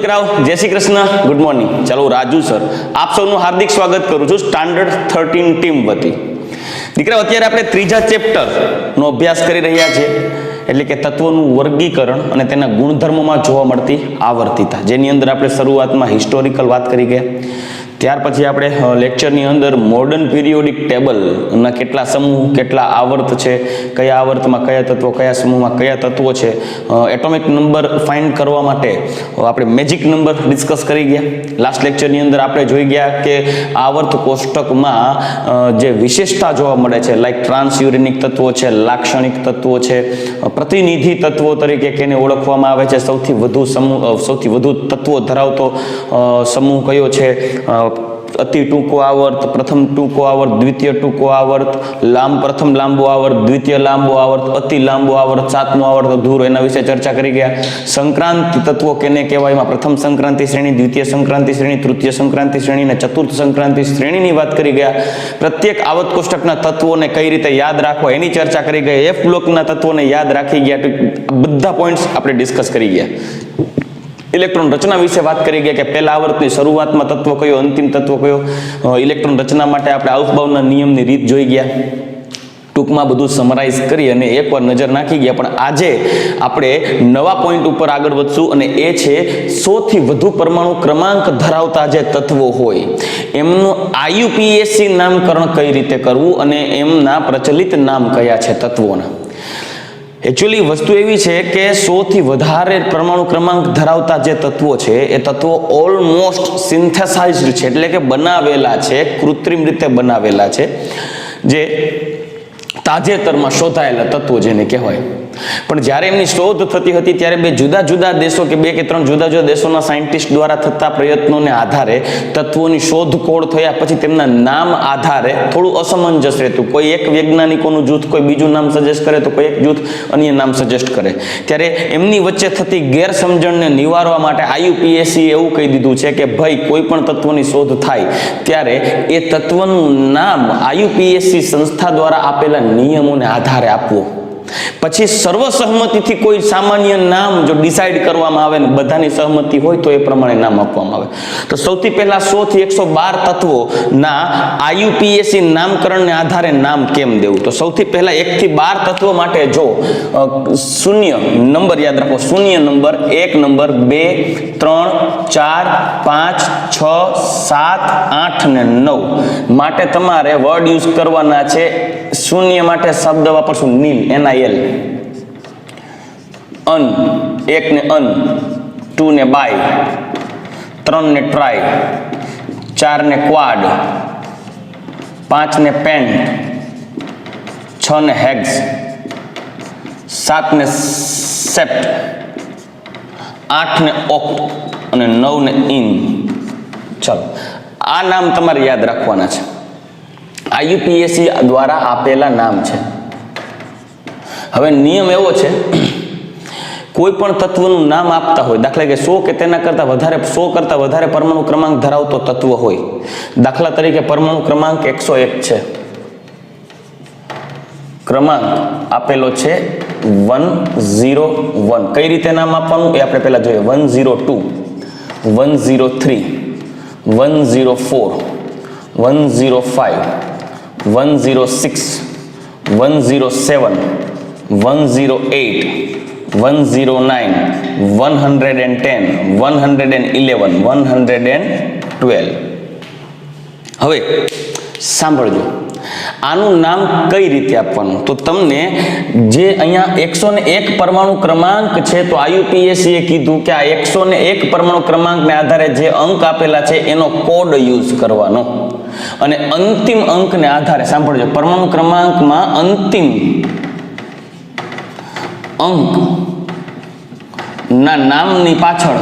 દીકરાઓ, જય Shri Krishna, good morning. ચાલો, રાજુ સર આપ સૌનું હાર્દિક સ્વાગત કરું છું સ્ટાન્ડર્ડ 13 ટીમ વતી. દીકરાઓ, અત્યારે આપણે ત્રીજા ચેપ્ટર નો અભ્યાસ કરી રહ્યા છીએ, એટલે કે તત્વોનું વર્ગીકરણ અને તેના ગુણધર્મોમાં જોવા મળતી આવર્તિતા, જેની અંદર આપણે શરૂઆતમાં હિસ્ટોરિકલ વાત કરી ગયા. ત્યાર પછી આપણે લેક્ચરની અંદર મોડર્ન પિરિયોડિક ટેબલના કેટલા સમૂહ, કેટલા આવર્ત છે, કયા આવર્તમાં કયા તત્વો, કયા સમૂહમાં કયા તત્વો છે, એટોમિક નંબર ફાઇન્ડ કરવા માટે આપણે મેજિક નંબર ડિસ્કસ કરી ગયા. લાસ્ટ લેક્ચરની અંદર આપણે જોઈ ગયા કે આવર્ત કોષ્ટકમાં જે વિશેષતા જોવા મળે છે, લાઈક ટ્રાન્સયુરેનિક તત્વો છે, લાક્ષણિક તત્વો છે, પ્રતિનિધિ તત્વો તરીકે કેને ઓળખવામાં આવે છે, સૌથી વધુ તત્વો ધરાવતો સમૂહ કયો છે, અતિ ટૂંકો આવર્ત, પ્રથમ ટૂંકો આવર્ત, દ્વિતીય ટૂંકો આવર્ત, પ્રથમ લાંબો આવર્ત, દ્વિતીય લાંબો આવર્ત, અતિ લાંબો આવર્ત, સાતમો આવર્ત અધૂરો, એના વિશે ચર્ચા કરી ગયા. સંક્રાંતિ તત્વો કેને કહેવાય, એમાં પ્રથમ સંક્રાંતિ શ્રેણી, દ્વિતીય સંક્રાંતિ શ્રેણી, તૃતીય સંક્રાંતિ શ્રેણી અને ચતુર્થ સંક્રાંતિ શ્રેણીની વાત કરી ગયા. પ્રત્યેક આવર્ત કોષ્ટકના તત્વોને કઈ રીતે યાદ રાખવા એની ચર્ચા કરી ગયા. એફ બ્લોકના તત્વોને યાદ રાખી ગયા. બધા પોઈન્ટ્સ આપણે ડિસ્કસ કરી ગયા. ઇલેક્ટ્રોન રચના વિશે વાત કરી ગયા કે પહેલા આવર્તની શરૂઆતમાં તત્વ કયો, અંતિમ તત્વ કયો. ઇલેક્ટ્રોન રચના માટે આપણે આઉફબાઉના નિયમની રીત જોઈ ગયા. ટૂંકમાં બધું સમરાઇઝ કરી અને એકવાર નજર નાખી ગયા. પણ આજે આપણે નવા પોઈન્ટ ઉપર આગળ વધશું, અને એ છે સૌથી વધુ પરમાણુ ક્રમાંક ધરાવતા જે તત્વો હોય એમનું આઈયુપીએસસી નામકરણ કઈ રીતે કરવું અને એમના પ્રચલિત નામ કયા છે તત્વોના. એકચ્યુઅલી વસ્તુ એવી છે કે સૌથી વધારે પરમાણુ ક્રમાંક ધરાવતા જે તત્વો છે એ તત્વો ઓલમોસ્ટ સિન્થેસાઇઝ્ડ છે, એટલે કે બનાવેલા છે, કૃત્રિમ રીતે બનાવેલા છે, જે તાજેતરમાં શોધાયેલા તત્વો જેને કહેવાય. પણ જ્યારે એમની શોધ થતી હતી ત્યારે બે જુદા જુદા દેશો કે બે કે ત્રણ જુદા જુદા દેશોના સાયન્ટિસ્ટ દ્વારા થતા પ્રયત્નોને આધારે તત્વોની શોધખોળ થયા પછી તેમના નામ આધારે થોડું અસમંજસ રહેતું. કોઈ એક વૈજ્ઞાનિકોનું જૂથ કોઈ બીજું નામ સજેસ્ટ કરે તો કોઈ એક જૂથ અન્ય નામ સજેસ્ટ કરે. ત્યારે એમની વચ્ચે થતી ગેરસમજણને નિવારવા માટે આઈયુપીએસસી એવું કહી દીધું છે કે ભાઈ કોઈ પણ તત્વની શોધ થાય ત્યારે એ તત્વનું નામ આઈયુપીએસસી સંસ્થા દ્વારા આપેલા નિયમોને આધારે આપવું. પછી સર્વસહમતિથી કોઈ સામાન્ય નામ જો ડિસાઈડ કરવામાં આવે ને બધાની સહમતિ હોય તો એ પ્રમાણે નામ આપવામાં આવે. તો સૌથી પહેલા 100 થી 112 તત્વોના આઈયુપીએસસી નામકરણને આધારે નામ કેમ દેવું. તો સૌથી પહેલા 1 થી 12 તત્વો માટે જો શૂન્ય નંબર યાદ રાખો. શૂન્ય નંબર 1 નંબર 2 3 4 5 6 7 8 ને 9 માટે તમારે વર્ડ યુઝ કરવાના છે. શૂન્ય માટે શબ્દ વાપરશું નીલ, NIL. અન, 1 ને અન, 2 ને બાય, 3 ને ટ્રાય, 4 ને ક્વાડ, 5 ને પેન્ટ, 6 ને હેગ્સ, 7 ને સેપ્ટ, 8 ને ઓક્ટ અને 9 ને ઇન. ચલો, આ નામ તમારે યાદ રાખવાના છે. આઈયુપીએસસી દ્વારા આપેલા નામ છે. હવે નિયમ એવો છે, કોઈ પણ તત્વનું નામ આપતા હોય, દાખલા કે 100 કે તેના કરતા વધારે 100 કરતા વધારે પરમાણુ ક્રમાંક ધરાવતો તત્વ હોય, દાખલા તરીકે પરમાણુ ક્રમાંક 101 છે, ક્રમાંક આપેલો છે 101. કઈ રીતે નામ આપવાનું એ આપણે પહેલા જોઈએ. 102, 103, 104, 105, 106, 107, 108, 109, 110, 111, 112. હવે સાંભળજો, આનું નામ કઈ રીતે આપવાનું. તો તમને જે અહીંયા 101 પરમાણુ ક્રમાંક છે, તો આઈયુપીએસસી એ કીધું કે આ 101 પરમાણુ ક્રમાંકને આધારે જે અંક આપેલા છે એનો કોડ યુઝ કરવાનો. અને અંતિમ અંકને આધારે સાંભળજો, પરમાણુ ક્રમાંકમાં અંતિમ અંક ના નામની પાછળ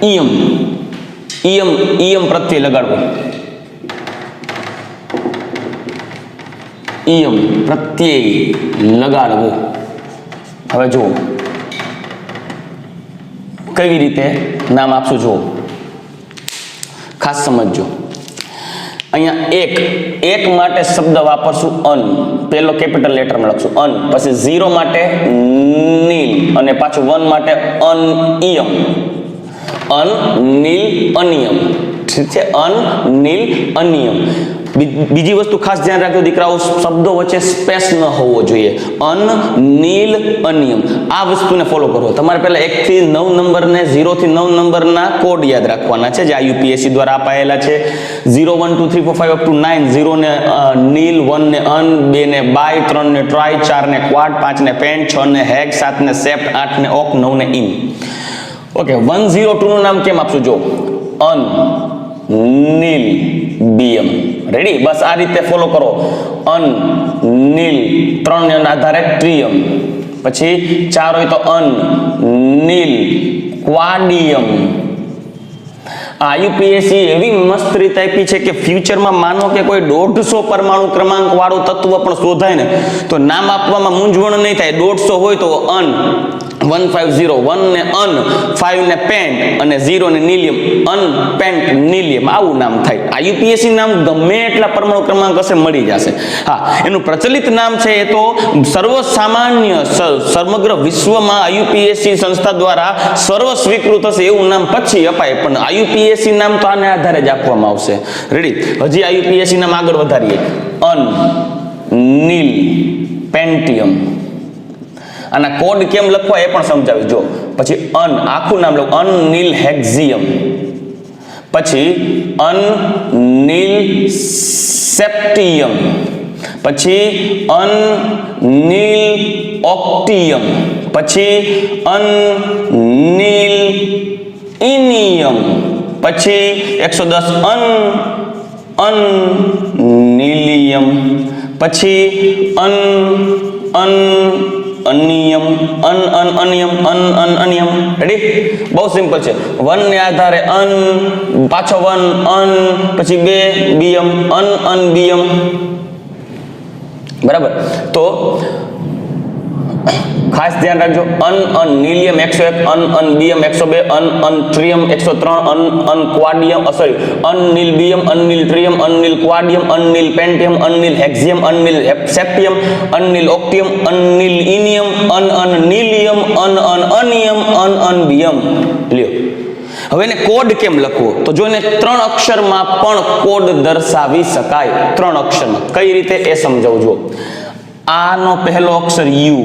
ઈયમ પ્રત્યય લગાડવો. ઈયમ પ્રત્યય લગાડવો. હવે જુઓ કેવી રીતે નામ આપશું. જુઓ, ખાસ સમજજો. અહીંયા એક માટે શબ્દ વાપરશું અન, પહેલો કેપિટલ લેટરમાં લખશું અન, પછી 0 માટે નીલ અને પાછું 1 માટે અનિયમ, અનિલ અનિયમ, ઠીક છે, અનિલ અનિયમ. બીજી વસ્તુ ખાસ ધ્યાન રાખજો દીકરાઓ, શબ્દો વચ્ચે સ્પેસ ન હોવો જોઈએ. અન નીલ અનિયમ, આ વસ્તુને ફોલો કરો. તમારે પહેલા 1 થી 9 નંબરને 0 થી 9 નંબરના કોડ યાદ રાખવાના છે, જે આ યુપીએસસી દ્વારા અપાયેલા છે. 0 1 2 3 4 5 અપ ટુ 9. 0 ને નીલ, 1 ને અન, 2 ને બાય, 3 ને ટ્રાય, 4 ને ક્વાડ, 5 ને પેન્ટ, 6 ને હેગ, 7 ને સેપ્ટ, 8 ને ઓક, 9 ને ઇન. ઓકે, 102 નું નામ કેમ આપશું? જો અન નીલ બીયમ. રેડી? બસ આ રીતે ફોલો કરો. અન નીલ, 3 ને આધારે ટ્રિયમ, પછી 4 હોય તો અન નીલ ક્વાડિયમ. આ યુપીએસસી એવી મસ્ત રીતે આપી છે કે ફ્યુચરમાં માનો કે કોઈ 150 પરમાણુ ક્રમાંક વાળું તત્વ પણ શોધાય ને તો નામ આપવામાં મૂંઝવણ નહીં થાય. 150 હોય તો અન 150, 1 ને અન, 5 ને પેન્ટ અને 0 ને નીલિયમ, અન પેન્ટ નીલિયમ, આવું નામ થાય. આ યુપીએસસી નામ ગમે એટલા પરમાણુ ક્રમાંક હશે મળી જશે. હા, એનું પ્રચલિત નામ છે એ તો સર્વસામાન્ય સમગ્ર વિશ્વમાં આયુપીએસસી સંસ્થા દ્વારા સર્વ સ્વીકૃત હશે એવું નામ પછી અપાય, પણ આયુપીએસસી નામ તો આને આધારે જ આપવામાં આવશે. રેડી? હજી આયુપીએસસી નામ આગળ વધારીએ. અન નીલ પેન્ટિયમ. આના કોડ કેમ લખવા એ પણ સમજાવી. જો પછી અન આખું નામ લખો, અન નીલ હેક્ઝિયમ, પછી અન નીલ સેપ્ટિયમ, પછી અન નીલ ઓક્ટિયમ, પછી અન નીલ ઇનિયમ, પછી 110 અન નીલિયમ, પછી અનિયમ, અનિયમ, અનિયમ. રેડી? બહુ સિમ્પલ છે. 1 ને આધારે અન, પાછો 1 અન, પછી 2 બીયમ, અન બીયમ. બરાબર? તો ખાસ ધ્યાન રાખજો. અન નીલિયમ 101, અન બીયમ 102, અન ટ્રિયમ 103, અન ક્વાડિયમ, સોરી, અન નીલ બીયમ, અન નીલ ટ્રિયમ, અન નીલ ક્વાડિયમ, અન નીલ પેન્ટિયમ, અન નીલ હેક્ઝિયમ, અન નીલ સેપ્ટિયમ, અન નીલ ઓક્ટિયમ, અન નીલ ઇનિયમ, અન નીલિયમ, અનિયમ, અન બીયમ. લ્યો, હવે એને કોડ કેમ લખવો? તો જો એને 3 અક્ષરમાં પણ કોડ દર્શાવી શકાય. 3 અક્ષરમાં કઈ રીતે એ સમજાવજો. આનો પહેલો અક્ષર યુ,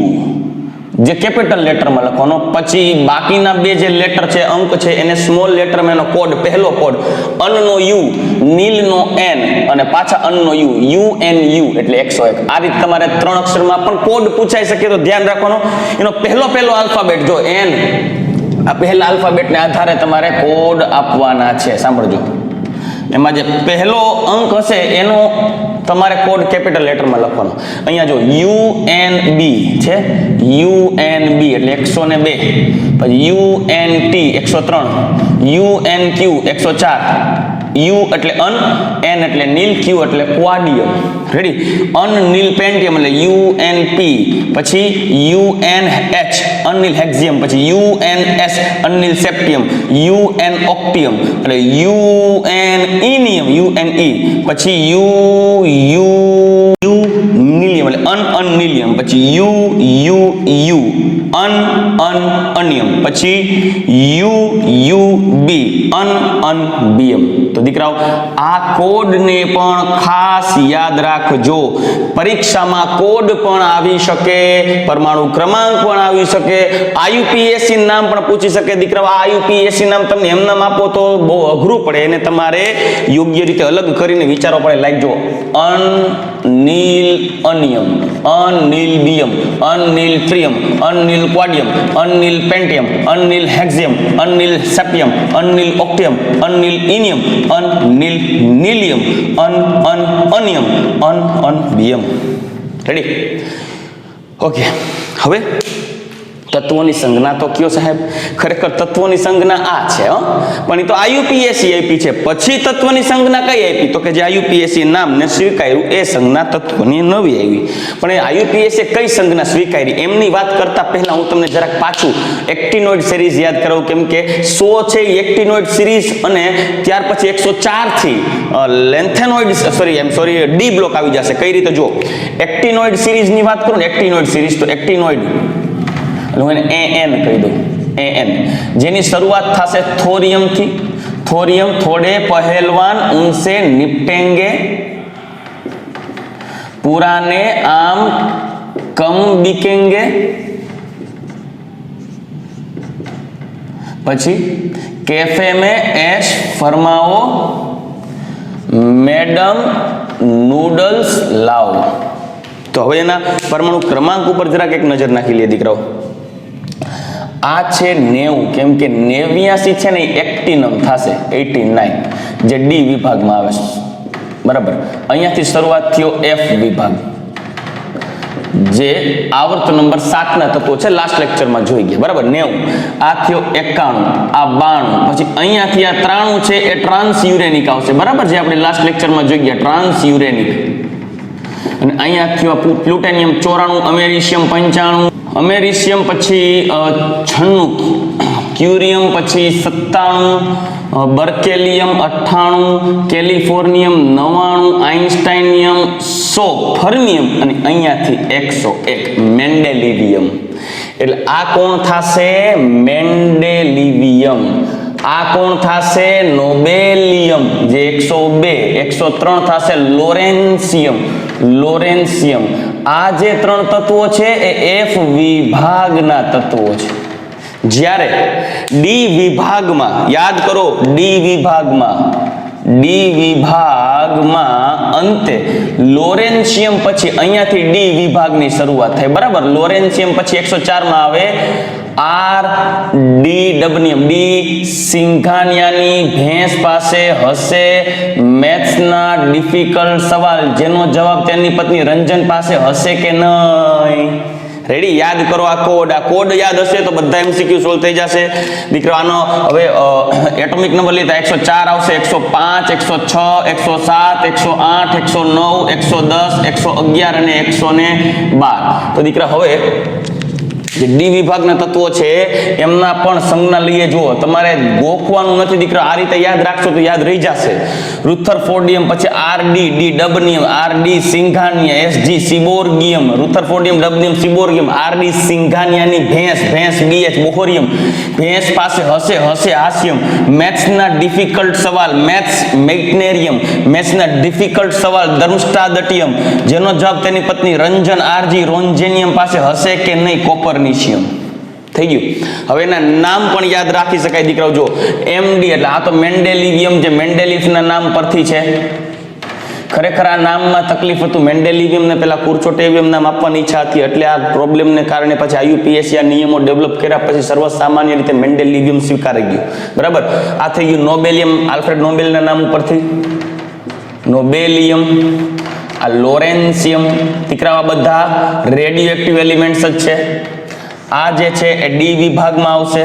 જે કેપિટલ લેટરમાં લખવાનો, પછી બાકીના 2 જે લેટર છે, અંક છે, એને સ્મોલ લેટરમાં એનો કોડ, પહેલો કોડ અનનો યુ, નીલનો એન અને પાછા અનનો યુ, યુ એન યુ એટલે 101. આ રીતે તમારે 3 અક્ષરમાં પણ કોડ પૂછાઈ શકે તો ધ્યાન રાખવાનો. એનો પહેલો આલ્ફાબેટ જો એન, આ પહેલા આલ્ફાબેટને આધારે તમારે કોડ આપવાના છે. સાંભળજો, એમાં જે પહેલો અંક હશે એનો તમારે કોડ કેપિટલ લેટરમાં લખવાનો. અહીંયા જો UNB છે, UNB એટલે 102, પછી UNT 103, UNQ 104, U એટલે અન, N એટલે નીલ, Q એટલે ક્વાડિયમ. રેડી? અન નીલ પેન્ટિયમ એટલે UNP, પછી UNH અનિલ હેક્ઝિયમ, પછી UNS અનિલ સેપ્ટિયમ, UN ઓક્ટિયમ એટલે UN ઇનિયમ, UNE, પછી U નીલિયમ એટલે અનિલિયમ, પછી U અનિયમ, પછી UB અનબીયમ. તો દીકરાઓ, આ કોડને પણ ખાસ યાદ રાખજો. પરીક્ષામાં કોડ પણ આવી શકે, પરમાણુ ક્રમાંક પણ આવી શકે, આયુપીએસસી નામ પણ પૂછી શકે. દીકરાઓ, આ આયુપીએસસી નામ તમને એમ નામ આપો તો બહુ અઘરું પડે, એને તમારે યોગ્ય રીતે અલગ કરીને વિચારવો પડે. લાઈક જો unnilunium, unnilbium, unniltrium, unnilquadium, unnilpentium, unnilhexium, unnilseptium, unniloctium, unnilennium, ununnilium, unununium, ununbium. Ready? Okay, હવે તત્વોની સંજ્ઞા તો કયો સાહેબ? ખરેખર તત્વોની સંજ્ઞા આ છે, પણ એ તો આયુપીએસસી આપી છે. પછી તત્વની સંજ્ઞા કઈ આપી? તો કે જે આયુપીએસસી નામને સ્વીકાર્યું એ સંજ્ઞા તત્વની નવી આવી. પણ એ આયુપીએસસી કઈ સંજ્ઞા સ્વીકારી એમની વાત કરતા પહેલા હું તમને જરાક પાછું એક્ટિનોઇડ સિરીઝ યાદ કરાવું, કેમ કે 100 છે એ એક્ટિનોઇડ સિરીઝ, અને ત્યાર પછી 104 થી લેન્થેનોઇડ સોરી ડી બ્લોક આવી જશે. કઈ રીતે જો એક્ટિનોઇડ સિરીઝની વાત કરું ને, એક્ટિનોઇડ સિરીઝ તો એક્ટિનોઇડ હું એને AN કહી દઉં. AN જેની શરૂઆત થશે થોરિયમ થી. થોરિયમ થોડે પહેલવાન ઉનસે નિपटेंगे, पुराने आम कम बिकेंगे. પછી कैफे में ऐश फरमाओ, मैडम नूडल्स लाओ. તો હવે એના પરમાણુ ક્રમાંક ઉપર જરાક એક નજર નાખી લઈએ દીકરાઓ. આ છે 90, કેમ કે 89 છે ને એક્ટિનમ થશે 89, જે ડી વિભાગમાં આવે છે. બરાબર, અહીંયાથી શરૂઆત થયો F વિભાગ, જે આવર્ત નંબર 7 ના તત્વો છે, લાસ્ટ લેક્ચરમાં જોઈ ગયા. બરાબર, 90, આ થયો 91, આ 92, પછી અહીંયાથી આ 93 છે એ ટ્રાન્સ યુરેનિક આવશે. બરાબર, જે આપણે લાસ્ટ લેક્ચરમાં જોઈ ગયા ટ્રાન્સ યુરેનિક. અને અહીંયા થયો પ્લુટેનિયમ 94, અમેરિશિયમ 95, અમેરિશિયમ પછી 96, ક્યુરિયમ પછી 97, બર્કેલિયમ 98, કેલિફોર્નિયમ 99, આઇન્સ્ટાઇનિયમ 100, ફર્મિયમ અને અહીંયાથી 101 મેન્ડેલિવિયમ. એટલે આ કોણ થશે? મેન્ડેલિવિયમ. આ કોણ થશે? નોબેલિયમ, જે 102. 103 થશે લોરેન્સિયમ. લોરેન્સિયમ. આ જે 3 તત્વો છે એ F વિભાગના તત્વો છે. જ્યારે ડી વિભાગમાં, યાદ કરો, ડી વિભાગમાં અંતે લોરેન્સિયમ પછી અહીંયાથી ડી વિભાગની શરૂઆત થાય. બરાબર, લોરેન્સિયમ પછી 104 માં આવે આર ડી ડબનિયમ. ડી સિંઘાનિયાની ભેંસ પાસે હશે મેથ્સના ડિફિકલ્ટ સવાલ, જેનો જવાબ તેની પત્ની રંજન પાસે હશે કે નહીં? રેડી? યાદ કરો આ કોડ યાદ હશે તો બધા MCQ સોલ્વ થઈ જશે. દીકરો આનો હવે એટોમિક નંબર લેતા 104 આવશે, 105, 106, 107, 108, 109, 110, 111 અને 112. તો દીકરા હવે જે ડી વિભાગના તત્વો છે એમના પણ સંજ્ઞા લઈએ. જુઓ, તમારે ગોખવાનું નથી દીકરા, આ રીતે યાદ રાખશો તો યાદ રહી જશે. રુથરફોર્ડિયમ, પછી RD D dubnium, RD Singhania, SG seaborgium, rutherfordium dubnium seaborgium, RD સિંઘાનિયાની ભેંસ BH બોહોરિયમ, ભેંસ પાસે હશે હાસ્યમ, મેથ્સના ડિફિકલ્ટ સવાલ મેથ્સ મેગ્નેરિયમ, મેથ્સના ડિફિકલ્ટ સવાલ દર્મસ્ટાદટિયમ, જેનો જવાબ તેની પત્ની રંજન આરજી રોન્જેનિયમ પાસે હશે કે નહીં? કોપરનિશિયમ. થઈ ગયું. હવે એના નામ પણ યાદ રાખી શકાય દીકરાઓ. જો MD એટલે આ તો મેન્ડેલિવિયમ, જે મેન્ડેલિફના નામ પરથી છે. ખરેખર આ નામમાં તકલીફ હતું. મેન્ડેલિવિયમને પેલા કુર્ચોટેવિયમ નામ આપવાની ઈચ્છા હતી, એટલે આ પ્રોબ્લેમને કારણે પછી IUPAC આ નિયમો ડેવલપ કર્યા, પછી સર્વસામાન્ય રીતે મેન્ડેલિવિયમ સ્વીકારાઈ ગયું. બરાબર, આ થઈ ગયું નોબેલિયમ, આલ્ફ્રેડ નોબેલના નામ ઉપરથી નોબેલિયમ. આ લોરેન્સિયમ. દીકરા આ બધા રેડિયો એક્ટિવ એલિમેન્ટ્સ જ છે. આ જે છે એ ડી વિભાગમાં આવશે.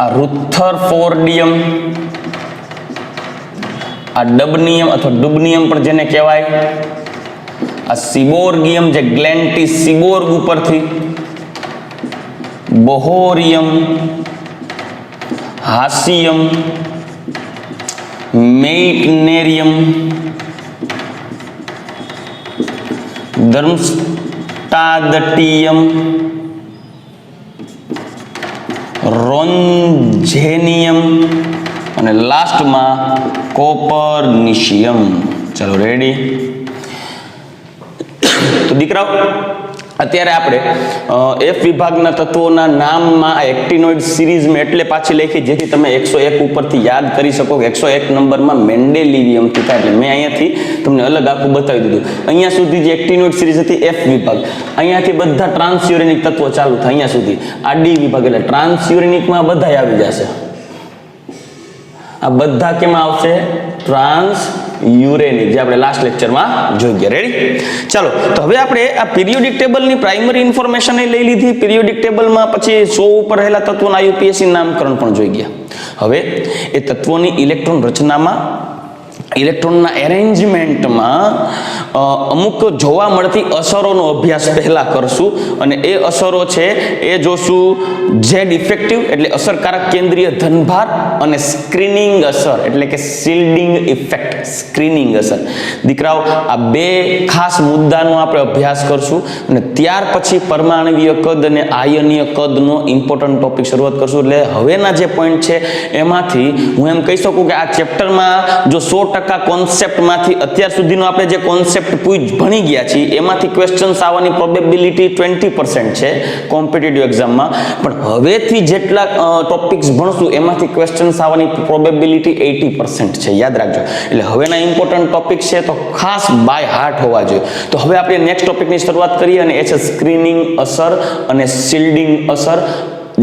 આ રુથરફોર્ડિયમ, આ ડબનિયમ અથવા ડુબનિયમ પણ જેને કહેવાય, આ સિબોર્ગિયમ જે ગ્લેન્ટિસ સિબોર્ગ ઉપરથી, બોહોરિયમ, હાસિયમ, મેઇટનેરિયમ, ધર્મસ્ટાદટિયમ, રોન્જેનિયમ અને લાસ્ટમાં કોપરનિશિયમ. ચલો રેડી? તો દીકરાઓ અત્યારે આપણે F વિભાગના તત્વોના નામમાં આ એક્ટિનોઇડ સિરીઝમાં એટલે પાછી લખી જેથી તમે 101 ઉપરથી યાદ કરી શકો કે 101 નંબરમાં મેન્ડેલિવિયમ થી થાય. એટલે મેં અહીંયાથી તમને અલગ આખું બતાવી દીધું. અહીંયા સુધી જે એક્ટિનોઇડ સિરીઝ હતી F વિભાગ, અહીંયાથી બધા ટ્રાન્સયુરેનિક તત્વો ચાલુ થાય અહીંયા સુધી. આ ડી વિભાગ એટલે ટ્રાન્સયુરેનિકમાં બધા આવી જશે. આ બધા કેમાં આવશે? ટ્રાન્સ યુરેનિક, જે આપણે લાસ્ટ લેક્ચરમાં જોઈ ગયા. રેડી? ચાલો, તો હવે આપણે આ પિરિયોડિક ટેબલની પ્રાઇમરી ઇન્ફોર્મેશન લઈ લીધી. પિરિયોડિક ટેબલમાં પછી 100 ઉપર રહેલા તત્વોના IUPAC નામકરણ પણ જોઈ ગયા. હવે એ તત્વોની ઇલેક્ટ્રોન રચનામાં ઇલેક્ટ્રોનના એરેન્જમેન્ટમાં અમુક જોવા મળતી અસરોનો અભ્યાસ પહેલા કરશું અને એ અસરો છે એ જોશું ઝેડ ઇફેક્ટિવ એટલે અસરકારક કેન્દ્રીય ધનભાર અને સ્ક્રીનિંગ અસર એટલે કે શિલ્ડિંગ ઇફેક્ટ સ્ક્રીનિંગ અસર. દીકરાઓ આ બે ખાસ મુદ્દાનો આપણે અભ્યાસ કરશું અને ત્યાર પછી પરમાણવીય કદ અને આયનીય કદનો ઇમ્પોર્ટન્ટ ટોપિક શરૂઆત કરશું. એટલે હવેના જે પોઈન્ટ છે એમાંથી હું એમ કહી શકું કે આ ચેપ્ટરમાં જો 100% કોન્સેપ્ટમાંથી અત્યાર સુધીનો આપણે જે કોન્સેપ્ટ ભણી ગયા છીએ એમાંથી ક્વેશ્ચન્સ આવવાની પ્રોબેબિલિટી 20% છે કોમ્પિટિટિવ એક્ઝામમાં, પણ હવેથી જેટલા ટોપિક્સ ભણશું એમાંથી ક્વેશ્ચન્સ આવવાની પ્રોબેબિલિટી 80% છે, યાદ રાખજો. એટલે હવેના ઇમ્પોર્ટન્ટ ટોપિક છે તો ખાસ બાય હાર્ટ હોવા જોઈએ. તો હવે આપણે નેક્સ્ટ ટોપિકની શરૂઆત કરીએ અને એ છે સ્ક્રીનિંગ અસર અને શિલ્ડિંગ અસર,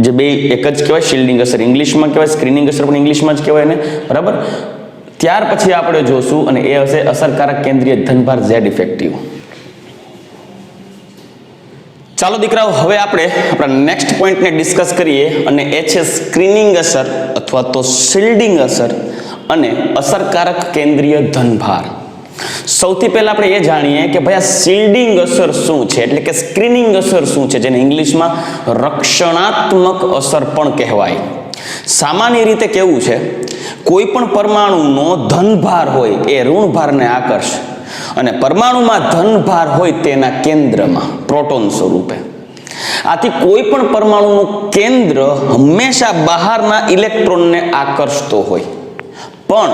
જે બે એક જ કહેવાય. શિલ્ડિંગ અસર ઇંગ્લિશમાં કહેવાય, સ્ક્રીનિંગ અસર પણ ઇંગ્લિશમાં જ કહેવાય ને, બરાબર. ત્યાર પછી આપણે જોશું અને એ હશે અસરકારક કેન્દ્રીય ધનભાર ઝેડ ઇફેક્ટિવ. ચાલો દીકરાઓ હવે આપણે આપણા નેક્સ્ટ પોઈન્ટને ડિસ્કસ કરીએ અને એ છે સ્ક્રીનિંગ અસર અથવા તો શિલ્ડિંગ અસર અને અસરકારક કેન્દ્રીય ધનભાર. સૌથી પહેલા આપણે એ જાણીએ કે ભાઈ આ શિલ્ડિંગ અસર શું છે એટલે કે સ્ક્રીનિંગ અસર શું છે, જેને ઇંગ્લિશમાં રક્ષણાત્મક અસર પણ કહેવાય. સામાન્ય રીતે કેવું છે, કોઈ પણ પરમાણુનો ધનભાર હોય એ ઋણભારને આકર્ષે અને પરમાણુમાં ધનભાર હોય તેના કેન્દ્રમાં પ્રોટોન સ્વરૂપે. આથી કોઈ પણ પરમાણુનું કેન્દ્ર હંમેશા બહારના ઇલેક્ટ્રોનને આકર્ષતો હોય, પણ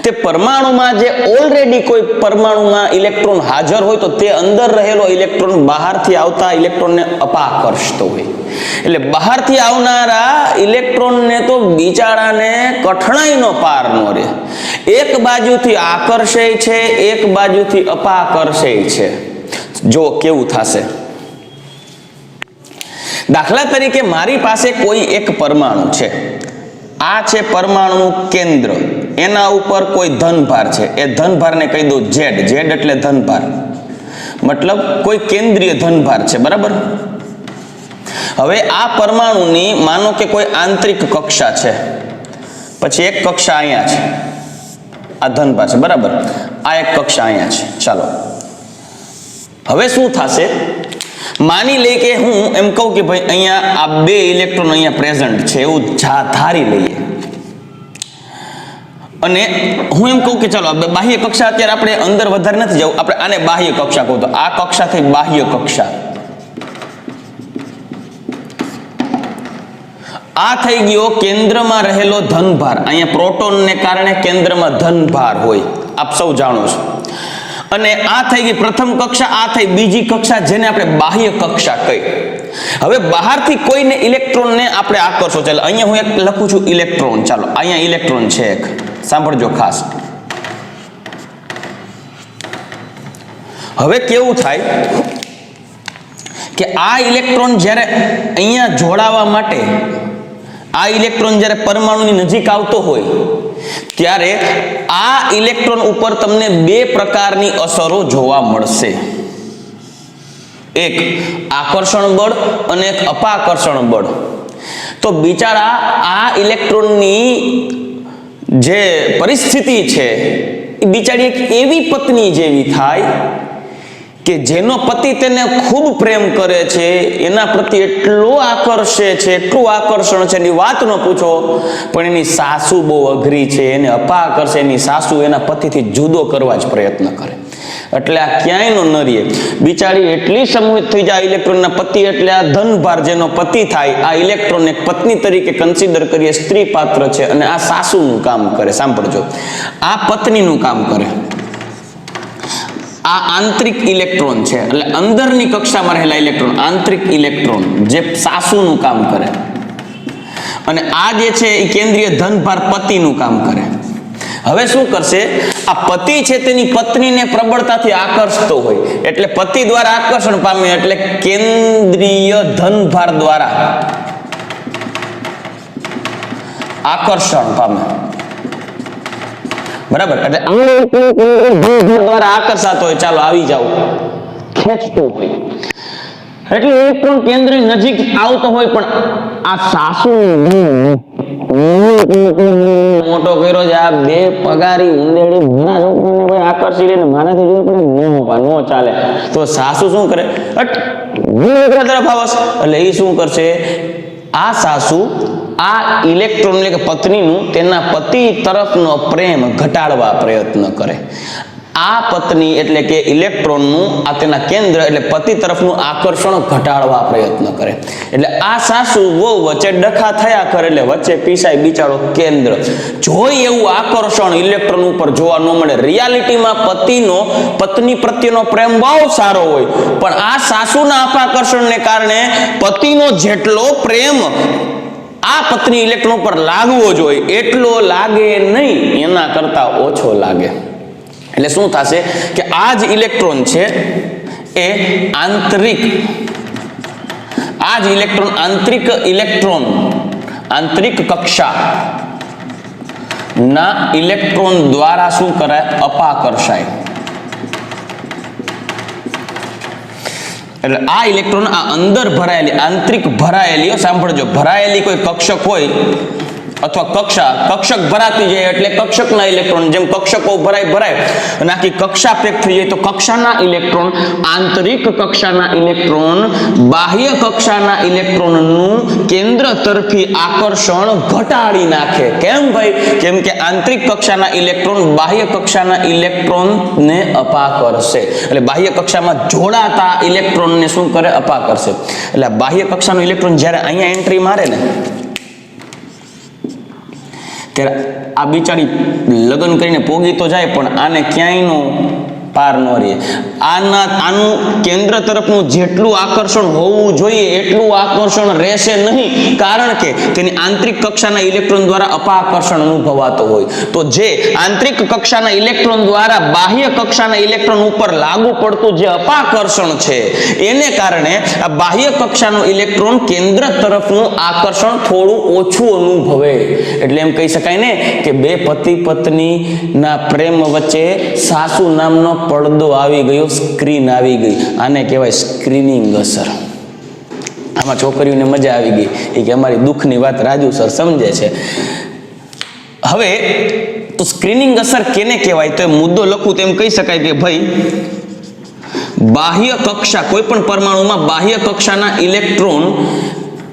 તે પરમાણુમાં જે ઓલરેડી કોઈ પરમાણુમાં ઇલેક્ટ્રોન હાજર હોય તો તે અંદર રહેલો ઇલેક્ટ્રોન બહારથી આવતા ઇલેક્ટ્રોનને અપાકર્ષતો હોય. એટલે બહારથી આવનારા ઇલેક્ટ્રોનને તો બિચારાને કઠણાઈનો પાર ન રહે. એક બાજુથી આકર્ષે છે, એક બાજુથી અપાકર્ષે છે. જો કેવું થશે. દાખલા તરીકે મારી પાસે કોઈ એક પરમાણુ છે, આ છે પરમાણુનું કેન્દ્ર, એના ઉપર કોઈ ધનભાર છે, એ ધનભારને કહી દઉં ઝેડ. ઝેડ એટલે ધનભાર, મતલબ કોઈ કેન્દ્રીય ધનભાર છે, બરાબર. હવે આ પરમાણુની માનો કે કોઈ આંતરિક કક્ષા છે, પછી એક કક્ષા અહીંયા છે, આ ધનભાર છે, બરાબર. આ એક કક્ષા અહીંયા છે. ચાલો હવે શું થશે, માની લે કે હું એમ કહું કે ભાઈ અહીંયા આ બે ઇલેક્ટ્રોન અહીંયા પ્રેઝન્ટ છે એવું ધારી લઈએ, અને હું એમ કહું કે ચાલો બાહ્ય કક્ષા અત્યારે આપણે અંદર વધારે નથી જવું, આપણે આને બાહ્ય કક્ષા કહું તો આ કક્ષા થઈ બાહ્ય કક્ષા. આ થઈ ગયો કેન્દ્રમાં રહેલો ધનભાર. અહીંયા પ્રોટોનને કારણે કેન્દ્રમાં ધનભાર હોય, આપ સૌ જાણો છો. અને આ થઈ ગઈ પ્રથમ કક્ષા, આ થઈ બીજી કક્ષા, જેને આપણે બાહ્ય કક્ષા કહી. હવે બહારથી કોઈને ઇલેક્ટ્રોનને આપણે આકર્ષો. ચાલો અહીંયા હું એક લખું છું ઇલેક્ટ્રોન. ચાલો અહીંયા ઇલેક્ટ્રોન છે એક, સાંભળજો ખાસ. હવે કેવું થાય કે આ ઇલેક્ટ્રોન જ્યારે અહીંયા જોડાવા માટે, આ ઇલેક્ટ્રોન જ્યારે પરમાણુની નજીક આવતો હોય ત્યારે આ ઇલેક્ટ્રોન ઉપર તમને બે પ્રકારની અસરો જોવા મળશે. એક આકર્ષણ બળ અને એક અપાકર્ષણ બળ. તો બિચારા આ ઇલેક્ટ્રોનની જે પરિસ્થિતિ છે એ બિચારી એક એવી પત્ની જેવી થાય કે જેનો પતિ તેને ખૂબ પ્રેમ કરે છે, એના પ્રત્યે એટલો આકર્ષે છે, એટલું આકર્ષણ છે એની વાત ન પૂછો. પણ એની સાસુ બહુ અઘરી છે, એને અપાકર્ષે. એની સાસુ એના પતિથી જુદો કરવા જ પ્રયત્ન કરે. એટલે આ ક્યાંય ન રહે. બિચારી એટલી સમૂહિત થઈ જાય ઇલેક્ટ્રોનના પતિ, એટલે આ ધનભાર જેનો પતિ થાય આ ઇલેક્ટ્રોન એક પત્ની તરીકે કન્સિડર કરીએ, સ્ત્રી પાત્ર છે, અને આ સાસુનું કામ કરે. સાંભળજો, આ પત્નીનું કામ કરે. આ આંતરિક ઇલેક્ટ્રોન છે, એટલે અંદરની કક્ષામાં રહેલા ઇલેક્ટ્રોન, આંતરિક ઇલેક્ટ્રોન જે સાસુનું કામ કરે, અને આ જે છે એ કેન્દ્રીય ધનભાર પતિનું કામ કરે. હવે શું કરશે, આ પતિ છે તેની પત્નીને પ્રબળતાથી આકર્ષતો હોય, એટલે પતિ દ્વારા આકર્ષણ પામે, એટલે કેન્દ્રીય ધનભાર દ્વારા આકર્ષણ પામે, બરાબર. એટલે દ્વારા આકર્ષાતો હોય, ચાલો આવી જાવ, ખેંચતો હોય. એટલે ઇલેક્ટ્રોન કેન્દ્રની નજીક આવતો હોય, પણ આ સાસુ મોટો કર્યો છે આ બે પગારી ઉંદેડી મારા છોકરાને ભાઈ આકર્ષી લઈને મારાથી જોર પડે નો ચાલે. તો સાસુ શું કરે, તરફ આવસ એટલે એ શું કરશે, આ સાસુ આ ઇલેક્ટ્રોન એટલે કે પત્નીનું તેના પતિ તરફનો પ્રેમ ઘટાડવા પ્રયત્ન કરે. આ પત્ની એટલે કે ઇલેક્ટ્રોનનું આ તેના કેન્દ્ર એટલે પતિ તરફનું આકર્ષણ ઘટાડવા પ્રયત્ન કરે. એટલે આ સાસુ વહુ વચ્ચે ડખા થયા કરે એટલે વચ્ચે પીસાય બિચારો કેન્દ્ર. જોઈ એવું આકર્ષણ ઇલેક્ટ્રોન ઉપર જોવા ન મળે. રિયાલિટીમાં પતિનો પત્ની પ્રત્યેનો પ્રેમ બહુ સારો હોય, પણ આ સાસુના અપાકર્ષણને કારણે પતિનો જેટલો પ્રેમ આ પત્ની ઇલેક્ટ્રોન પર લાગવો જોઈએ એટલો લાગે નહીં, એના કરતા ઓછો લાગે. એટલે શું થશે કે આ જ ઇલેક્ટ્રોન છે એ આંતરિક કક્ષા ના ઇલેક્ટ્રોન દ્વારા શું કરાય, અપાકર્ષાય. એટલે આ ઇલેક્ટ્રોન આ અંદર ભરાયેલી આંતરિક ભરાયેલી, સાંભળજો, ભરાયેલી કોઈ કક્ષક હોય અથવા કક્ષક ભરાતી જાય એટલે કક્ષકના ઇલેક્ટ્રોન, જેમ કક્ષકો ભરાય અને આખી કક્ષા પેક થઈ જાય તો કક્ષાના ઇલેક્ટ્રોન, આંતરિક કક્ષાના ઇલેક્ટ્રોન બાહ્ય કક્ષાના ઇલેક્ટ્રોનનું કેન્દ્ર તરફી આકર્ષણ ઘટાડી નાખે. કેમ ભાઈ? કેમ કે આંતરિક કક્ષાના ઇલેક્ટ્રોન બાહ્ય કક્ષાના ઇલેક્ટ્રોનને અપાકર્ષે. એટલે બાહ્ય કક્ષામાં જોડાતા ઇલેક્ટ્રોનને શું કરે, અપાકર્ષે. એટલે બાહ્ય કક્ષાનો ઇલેક્ટ્રોન જ્યારે અહીંયા એન્ટ્રી મારે ને ત્યારે આ બિચારી લગ્ન કરીને પોગી તો જાય પણ આને ક્યાંયનો પાર ન રહે. આનું કેન્દ્ર તરફનું જેટલું આકર્ષણ હોવું જોઈએ એટલું આકર્ષણ રહેશે નહીં, કારણ કે તેની આંતરિક કક્ષાના ઇલેક્ટ્રોન દ્વારા અપાકર્ષણ અનુભવાતો હોય. તો જે આંતરિક કક્ષાના ઇલેક્ટ્રોન દ્વારા બાહ્ય કક્ષાના ઇલેક્ટ્રોન ઉપર લાગુ પડતું જે અપાકર્ષણ છે એને કારણે આ બાહ્ય કક્ષાનો ઇલેક્ટ્રોન કેન્દ્ર તરફનું આકર્ષણ થોડું ઓછું અનુભવે. એટલે એમ કહી શકાય ને કે બે પતિ પત્નીના પ્રેમ વચ્ચે સાસુ નામનો પડદો આવી ગયો, સ્ક્રીન આવી ગઈ. આને કહેવાય સ્ક્રીનિંગ અસર. આમાં છોકરીઓને મજા આવી ગઈ એ કે અમારી દુઃખની વાત રાજુ સર સમજે છે. હવે તો સ્ક્રીનિંગ અસર કેને કહેવાય? તો મુદ્દો લખું તો એમ કહી શકાય કે ભાઈ બાહ્ય કક્ષા, કોઈ પણ પરમાણુમાં બાહ્ય કક્ષાના ઇલેક્ટ્રોન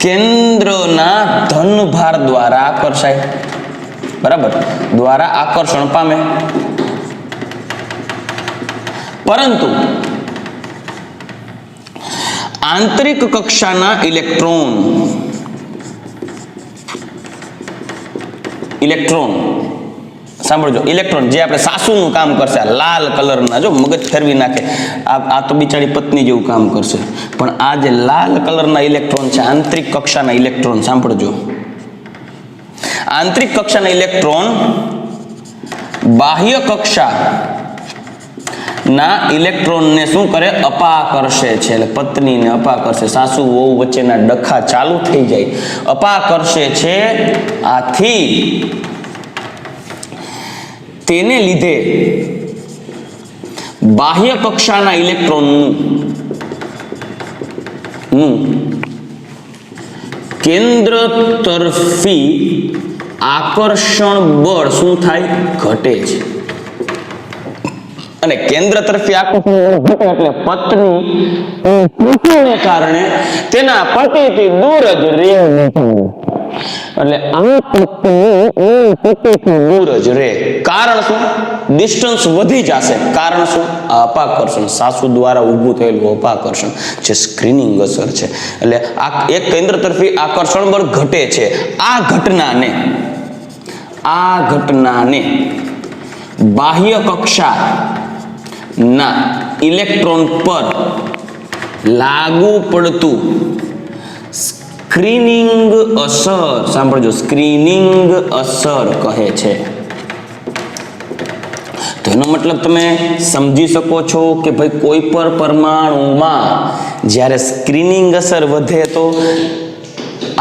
કેન્દ્રના ધનભાર દ્વારા આકર્ષાય, બરાબર, દ્વારા આકર્ષણ પામે. પરંતુ આંતરિક કક્ષાના ઇલેક્ટ્રોન સાંભળજો, ઇલેક્ટ્રોન જે આપણે સાસુનું કામ કરશે, લાલ કલરના, જો મગજ ફેરવી નાખે, આ તો બિચારી પત્ની જેવું કામ કરશે. પણ આ જે લાલ કલરના ઇલેક્ટ્રોન છે આંતરિક કક્ષાના ઇલેક્ટ્રોન, સાંભળજો, આંતરિક કક્ષાના ઇલેક્ટ્રોન બાહ્ય કક્ષા ના ઇલેક્ટ્રોનને શું કરે, અપાકર્ષે છે. એટલે પત્નીને અપાકર્ષે, સાસુ વહુ વચ્ચેના ડખા ચાલુ થઈ જાય, અપાકર્ષે છે. આથી તેને લીધે બાહ્ય કક્ષાના ઇલેક્ટ્રોનનું કેન્દ્ર તરફી આકર્ષણ બળ શું થાય, ઘટે છે. અને કેન્દ્ર તરફી આકર્ષણ ઘટે એટલે પત્ની કારણે તેના પતિથી દૂર જ રહે. એટલે આ પતિથી દૂર જ રહે. કારણ શું? ડિસ્ટન્સ વધી જશે. કારણ શું? આ અપાકર્ષણ, સાસુ દ્વારા ઊભું થયેલું અપાકર્ષણ જે સ્ક્રીનિંગ અસર છે. એટલે આ એક કેન્દ્ર તરફી આકર્ષણ બળ ઘટે છે. આ ઘટનાને બાહ્ય કક્ષા ના ઇલેક્ટ્રોન પર લાગુ પડતું સ્ક્રીનિંગ અસર, સાંભળજો, સ્ક્રીનિંગ અસર કહે છે. તો એનો મતલબ તમે સમજી શકો છો કે ભાઈ કોઈ પણ પરમાણુમાં જ્યારે સ્ક્રીનિંગ અસર વધે તો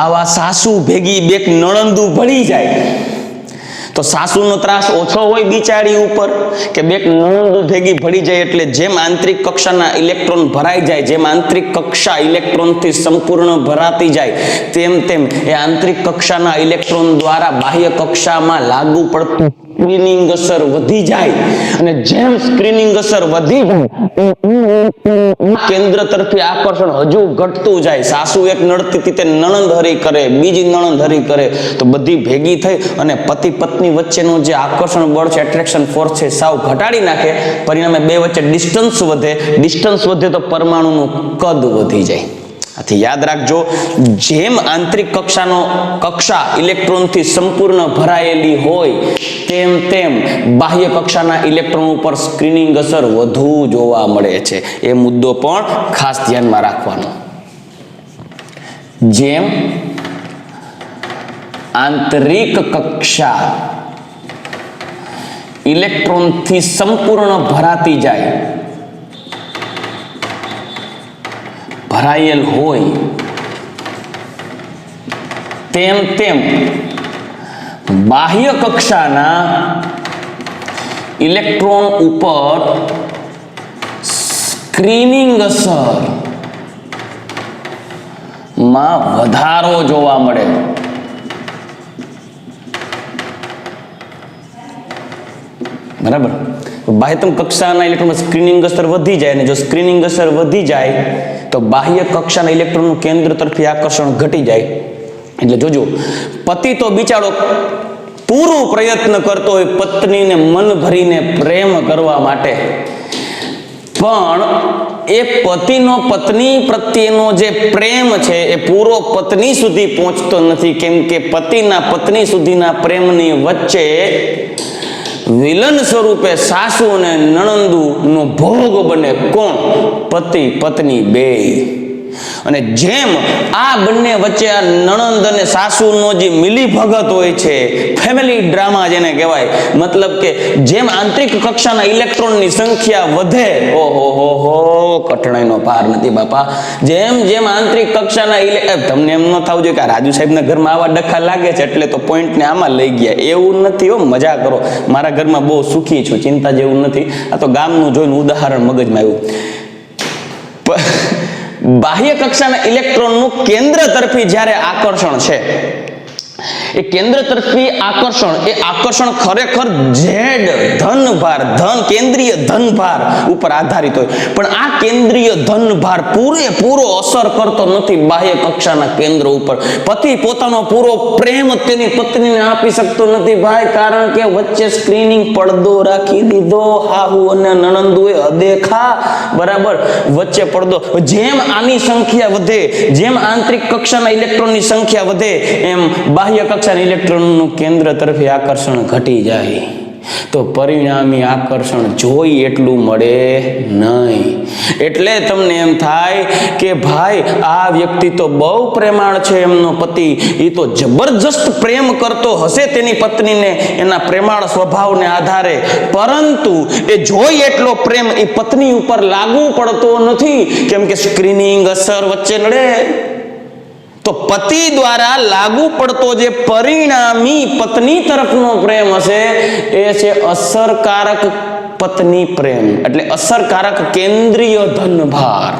આવા સાસુ ભેગી બે નણંદુ ભળી જાય તો સાસુનો ત્રાસ ઓછો હોય બિચારી ઉપર કે બેક નણંદ ભેગી ભળી જાય એટલે જેમ આંતરિક કક્ષાના ઇલેક્ટ્રોન ભરાઈ જાય, જેમ આંતરિક કક્ષા ઇલેક્ટ્રોનથી સંપૂર્ણ ભરાતી જાય, તેમ તેમ એ આંતરિક કક્ષાના ઇલેક્ટ્રોન દ્વારા બાહ્ય કક્ષામાં લાગુ પડતું સ્ક્રીનિંગ અસર વધી જાય અને જેમ સ્ક્રીનિંગ અસર વધી જાય કેન્દ્ર તરફી આકર્ષણ હજુ ઘટતું જાય. સાસુ એક નડતી હતી તે નણંદ હરી કરે, બીજી નણંદ હરી કરે તો બધી ભેગી થઈ અને પતિ પત્ની વચ્ચેનું જે આકર્ષણ બળ છે, એટ્રેક્શન ફોર્સ છે, સાવ ઘટાડી નાખે. પરિણામે બે વચ્ચે ડિસ્ટન્સ વધે તો પરમાણુનું કદ વધી જાય. આથી યાદ રાખજો, જેમ આંતરિક કક્ષા ઇલેક્ટ્રોનથી સંપૂર્ણ ભરાયેલી હોય તેમ તેમ બાહ્ય કક્ષાના ઇલેક્ટ્રોન ઉપર સ્ક્રીનિંગ અસર વધુ જોવા મળે છે. એ મુદ્દો પણ ખાસ ધ્યાનમાં રાખવાનો. જેમ આંતરિક કક્ષા ઇલેક્ટ્રોનથી સંપૂર્ણ ભરાતી જાય, ભરાયેલ હોય, તેમ તેમ બાહ્ય કક્ષાના ઇલેક્ટ્રોન ઉપર સ્ક્રીનિંગ અસર માં વધારો જોવા મળે. બરાબર, બાહ્યતમ કક્ષાના ઇલેક્ટ્રોન સ્ક્રીનિંગ અસર વધી જાય અને જો સ્ક્રીનિંગ અસર વધી જાય તો બાહ્ય કક્ષાના ઇલેક્ટ્રોનનું કેન્દ્ર તરફી આકર્ષણ ઘટી જાય. એટલે જોજો, પતિ તો બિચારો પૂરું પ્રયત્ન કરતો હોય પત્નીને મન ભરીને પ્રેમ કરવા માટે, પણ એ પતિનો પત્ની પ્રત્યેનો જે પ્રેમ છે એ પૂરો પત્ની સુધી પહોંચતો નથી. કેમ કે પતિના પત્ની સુધીના પ્રેમની વચ્ચે વિલન સ્વરૂપે સાસુ અને નણંદુ નો ભોગ બને કોણ? પતિ પત્ની બેય. અને જેમ આ બંને વચ્ચે આ નણંદ અને સાસુનો જે મિલીભગત હોય છે, ફેમિલી ડ્રામા જેને કહેવાય, મતલબ કે જેમ આંતરિક કક્ષાના ઇલેક્ટ્રોનની સંખ્યા વધે, ઓહો કઠણાઈનો પાર નથી બાપા. જેમ જેમ આંતરિક કક્ષાના તમને એમ ન થવું જોઈએ કે રાજુ સાહેબના ઘરમાં આવા ડખા લાગે છે એટલે તો પોઈન્ટને આમાં લઈ ગયા, એવું નથી હો. મજા કરો, મારા ઘરમાં બહુ સુખી છું, ચિંતા જેવું નથી. આ તો ગામનું જોઈને ઉદાહરણ મગજમાં આવ્યું. બાહ્ય કક્ષાના ઇલેક્ટ્રોનનું કેન્દ્ર તરફી જ્યારે આકર્ષણ છે, એ કેન્દ્ર તરફી આકર્ષણ ખરેખર ઝેડ કેન્દ્રીય ધનભાર ઉપર આધારિત હોય, પણ આ કેન્દ્રીય ધનભાર પૂરેપૂરો અસર કરતો નથી બાહ્ય કક્ષાના કેન્દ્ર ઉપર. પતિ પોતાનો પૂરો પ્રેમ તેની પત્નીને આપી શકતો નથી ભાઈ, કારણ કે વચ્ચે સ્ક્રીનિંગ પડદો રાખી દીધો. હાહુ અને નણંદુએ અદેખા, બરાબર, વચ્ચે પડદો. જેમ આની સંખ્યા વધે, જેમ આંતરિક કક્ષાના ઇલેક્ટ્રોનની સંખ્યા વધે, એમ બાહ્ય કક્ષાના ઇલેક્ટ્રોનનું કેન્દ્ર તરફી આકર્ષણ ઘટી જાય. તો પરિણામી આકર્ષણ જોઈ એટલું મળે નહીં. એટલે તમને એમ થાય કે ભાઈ આ વ્યક્તિ તો બહુ પ્રેમાળ છે, એમનો પતિ, એ તો જબરજસ્ત પ્રેમ કરતો હશે તેની પત્નીને એના પ્રેમાળ સ્વભાવને આધારે, પરંતુ એ જોઈ એટલો પ્રેમ એ પત્ની ઉપર લાગુ પડતો નથી. કેમ કે સ્ક્રીનિંગ અસર વચ્ચે નડે. તો પતિ દ્વારા લાગુ પડતો જે પરિણામી પત્ની તરફનો પ્રેમ હશે એ છે અસરકારક પત્ની પ્રેમ, એટલે અસરકારક કેન્દ્રીય ધનભાર.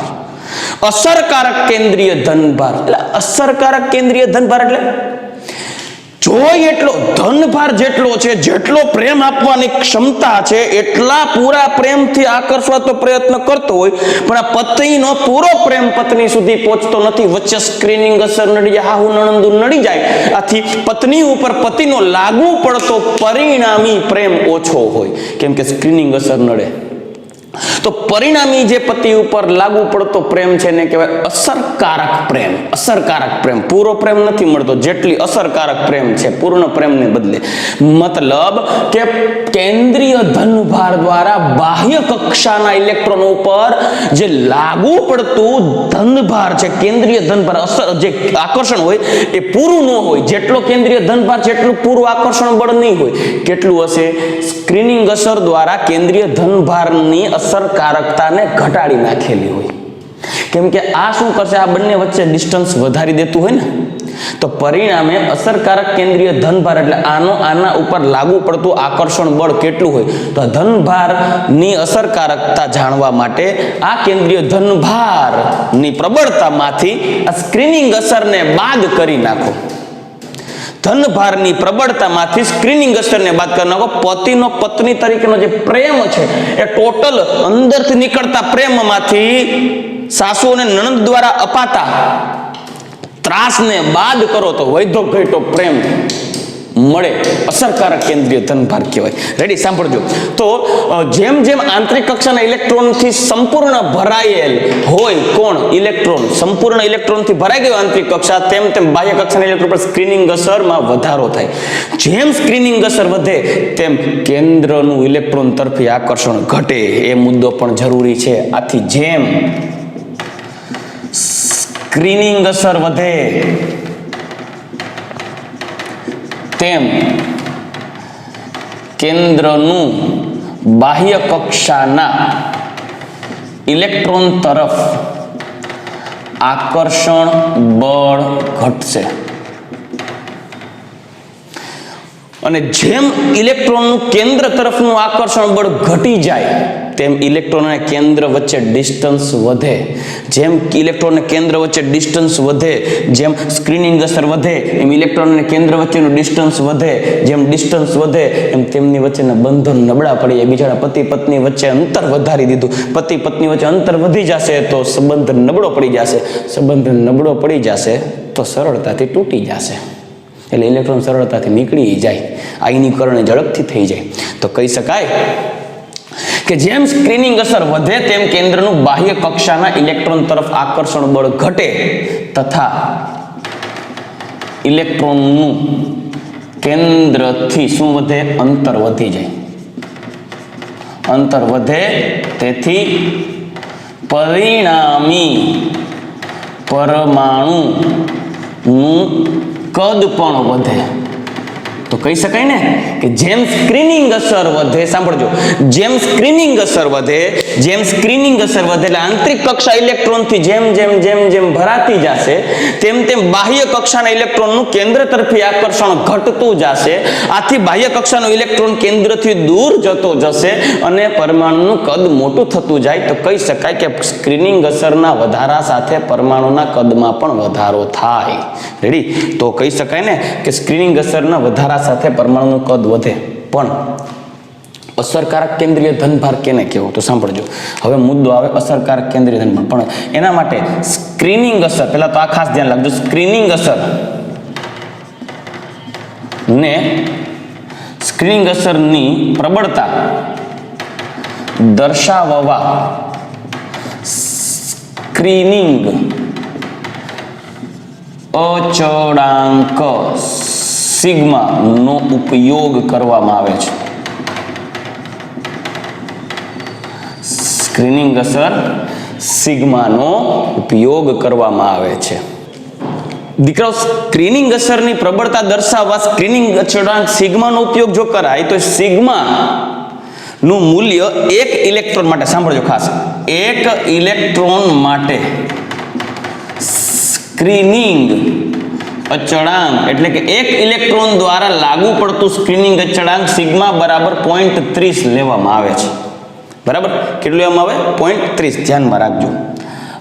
અસરકારક કેન્દ્રીય ધનભાર એટલે અસરકારક કેન્દ્રીય ધનભાર એટલે જોઈ એટલો ધનભાર જેટલો છે, જેટલો પ્રેમ આપવાની ક્ષમતા છે, એટલા પૂરા પ્રેમથી આકર્ષવા તો પ્રયત્ન કરતો હોય, પણ આ પતિનો પૂરો પ્રેમ પત્ની સુધી પહોંચતો નથી. વચ્ચે સ્ક્રીનિંગ અસર નડી જાય, હાહુ નણંદુ નડી જાય. આથી પત્ની ઉપર પતિનો લાગુ પડતો પરિણામી પ્રેમ ઓછો હોય, કેમ કે સ્ક્રીનિંગ અસર નડે. તો પરિણામી જે પતિ ઉપર લાગુ પડતો પ્રેમ છે ને કહેવાય અસરકારક પ્રેમ. અસરકારક પ્રેમ, પૂરો પ્રેમ નથી મળતો જેટલી અસરકારક પ્રેમ છે, પૂર્ણ પ્રેમને બદલે. મતલબ કે કેન્દ્રીય ધનભાર દ્વારા બાહ્ય કક્ષાના ઇલેક્ટ્રોન ઉપર જે લાગુ પડતું ધનભાર છે, કેન્દ્રીય ધનભાર, અસર જે આકર્ષણ હોય એ પૂરું ન હોય. જેટલો કેન્દ્રીય ધનભાર છે એટલું પૂરું આકર્ષણ બળ નહીં હોય. કેટલું હશે? સ્ક્રીનિંગ અસર દ્વારા કેન્દ્રીય ધનભારની અસરકારકતાને ઘટાડી નાખેલી હોય. કેમ કે આ શું કરશે? આ બંને વચ્ચે ડિસ્ટન્સ વધારી દેતું હોય ને, તો પરિણામે અસરકારક કેન્દ્રીય ધનભાર એટલે આના ઉપર લાગુ પડતું આકર્ષણ બળ કેટલું હોય, તો આ ધનભારની અસરકારકતા જાણવા માટે આ કેન્દ્રીય ધનભારની પ્રબળતામાંથી આ સ્ક્રીનિંગ અસરને બાદ કરી નાખો. ધનભારની પ્રબળતામાંથી સ્ક્રીનિંગ અસરને બાદ કરી નાખો. પતિનો પત્ની તરીકેનો જે પ્રેમ છે એ ટોટલ અંદરથી નીકળતા પ્રેમમાંથી સાસુ અને નણંદ દ્વારા અપાતા ત્રાસને બાદ કરો તો વૈધો ઘેટો પ્રેમ મળે. અસરકારક કેન્દ્રીય ધનભાર કહેવાય. રેડી, સાંભળજો. તો જેમ જેમ આંતરિક કક્ષાના ઇલેક્ટ્રોનથી સંપૂર્ણ ભરાયેલ હોય કોણ ઇલેક્ટ્રોન, સંપૂર્ણ ઇલેક્ટ્રોનથી ભરાઈ ગયો આંતરિક કક્ષા, તેમ તેમ બાહ્ય કક્ષાના ઇલેક્ટ્રોન પર સ્ક્રીનિંગ અસરમાં વધારો થાય. જેમ સ્ક્રીનિંગ અસર વધે તેમ કેન્દ્રનું ઇલેક્ટ્રોન તરફી આકર્ષણ ઘટે. એ મુદ્દો પણ જરૂરી છે. આથી જેમ સ્ક્રીનિંગ અસર વધે તેમ કેન્દ્રનું બાહ્ય કક્ષાના ઇલેક્ટ્રોન તરફ આકર્ષણ બળ ઘટશે. અને જેમ ઇલેક્ટ્રોનનું કેન્દ્ર તરફનું આકર્ષણ બળ ઘટી જાય તેમ ઇલેક્ટ્રોન અને કેન્દ્ર વચ્ચે ડિસ્ટન્સ વધે. જેમ ઇલેક્ટ્રોન અને કેન્દ્ર વચ્ચે ડિસ્ટન્સ વધે, જેમ સ્ક્રીનિંગ અસર વધે એમ ઇલેક્ટ્રોન અને કેન્દ્ર વચ્ચેનું ડિસ્ટન્સ વધે. જેમ ડિસ્ટન્સ વધે એમ તેમની વચ્ચેના બંધન નબળા પડી જાય. બિચારા પતિ પત્ની વચ્ચે અંતર વધારી દીધું. પતિ પત્ની વચ્ચે અંતર વધી જશે તો સંબંધ નબળો પડી જશે. સંબંધ નબળો પડી જશે તો સરળતાથી તૂટી જશે. એટલે ઇલેક્ટ્રોન સરળતાથી નીકળી જાય, આયનીકરણ ઝડપથી થઈ જાય. તો કહી શકાય કે જેમ સ્ક્રીનિંગ અસર વધે તેમ કેન્દ્રનું બાહ્ય કક્ષાના ઇલેક્ટ્રોન તરફ આકર્ષણ બળ ઘટે તથા ઇલેક્ટ્રોનનું કેન્દ્રથી શું વધે, અંતર વધી જાય. અંતર વધે તેથી પરિણામી પરમાણુનું કદ પણ વધે. તો કહી શકાય ને કે જેમ સ્ક્રીનિંગ અસર વધે, સાંભળજો, જેમ સ્ક્રીનિંગ અસર વધે એટલે આંતરિક કક્ષા ઇલેક્ટ્રોનથી જેમ જેમ જેમ જેમ ભરાતી જશે તેમ તેમ બાહ્ય કક્ષાના ઇલેક્ટ્રોનનું કેન્દ્ર તરફી આકર્ષણ ઘટતું જશે. આથી બાહ્ય કક્ષાનો ઇલેક્ટ્રોન કેન્દ્રથી દૂર જતો જશે અને પરમાણુનું કદ મોટું થતું જાય. તો કહી શકાય કે સ્ક્રીનિંગ અસરના વધારા સાથે પરમાણુના કદમાં પણ વધારો થાય. રેડી, તો કહી શકાય ને કે સ્ક્રીનિંગ અસરના વધારા સાથે પરમાણુનું કદ વધે. પણ અસરકારક કેન્દ્રીય ધનભાર કેને કહેવો, તો સાંભળજો. હવે મુદ્દો આવે અસરકારક કેન્દ્રીય ધનભાર. પણ એના માટે સ્ક્રીનિંગ અસર, પહેલા તો આ ખાસ ધ્યાન રાખજો, સ્ક્રીનિંગ અસર ને સ્ક્રીનિંગ અસરની પ્રબળતા દર્શાવવા સ્ક્રીનિંગ અચળાંક સિગ્મા નો ઉપયોગ કરવામાં આવે છે. સ્ક્રીનિંગ અસર સિગ્માનો ઉપયોગ કરવામાં આવે છે. દીકરાઓ, સ્ક્રીનિંગ અસરની પ્રબળતા દર્શાવવા સ્ક્રીનિંગ અચળાંક સિગ્માનો ઉપયોગ જો કરાય તો સિગ્મા નું મૂલ્ય એક ઇલેક્ટ્રોન માટે, સાંભળજો ખાસ, એક ઇલેક્ટ્રોન માટે સ્ક્રીનિંગ અચળાંક એટલે કે એક ઇલેક્ટ્રોન દ્વારા લાગુ પડતું સ્ક્રીનિંગ અચળાંક સિગ્મા બરાબર 0.30 લેવામાં આવે છે. બરાબર, કેટલું લેવામાં આવે? 0.30. ધ્યાનમાં રાખજો.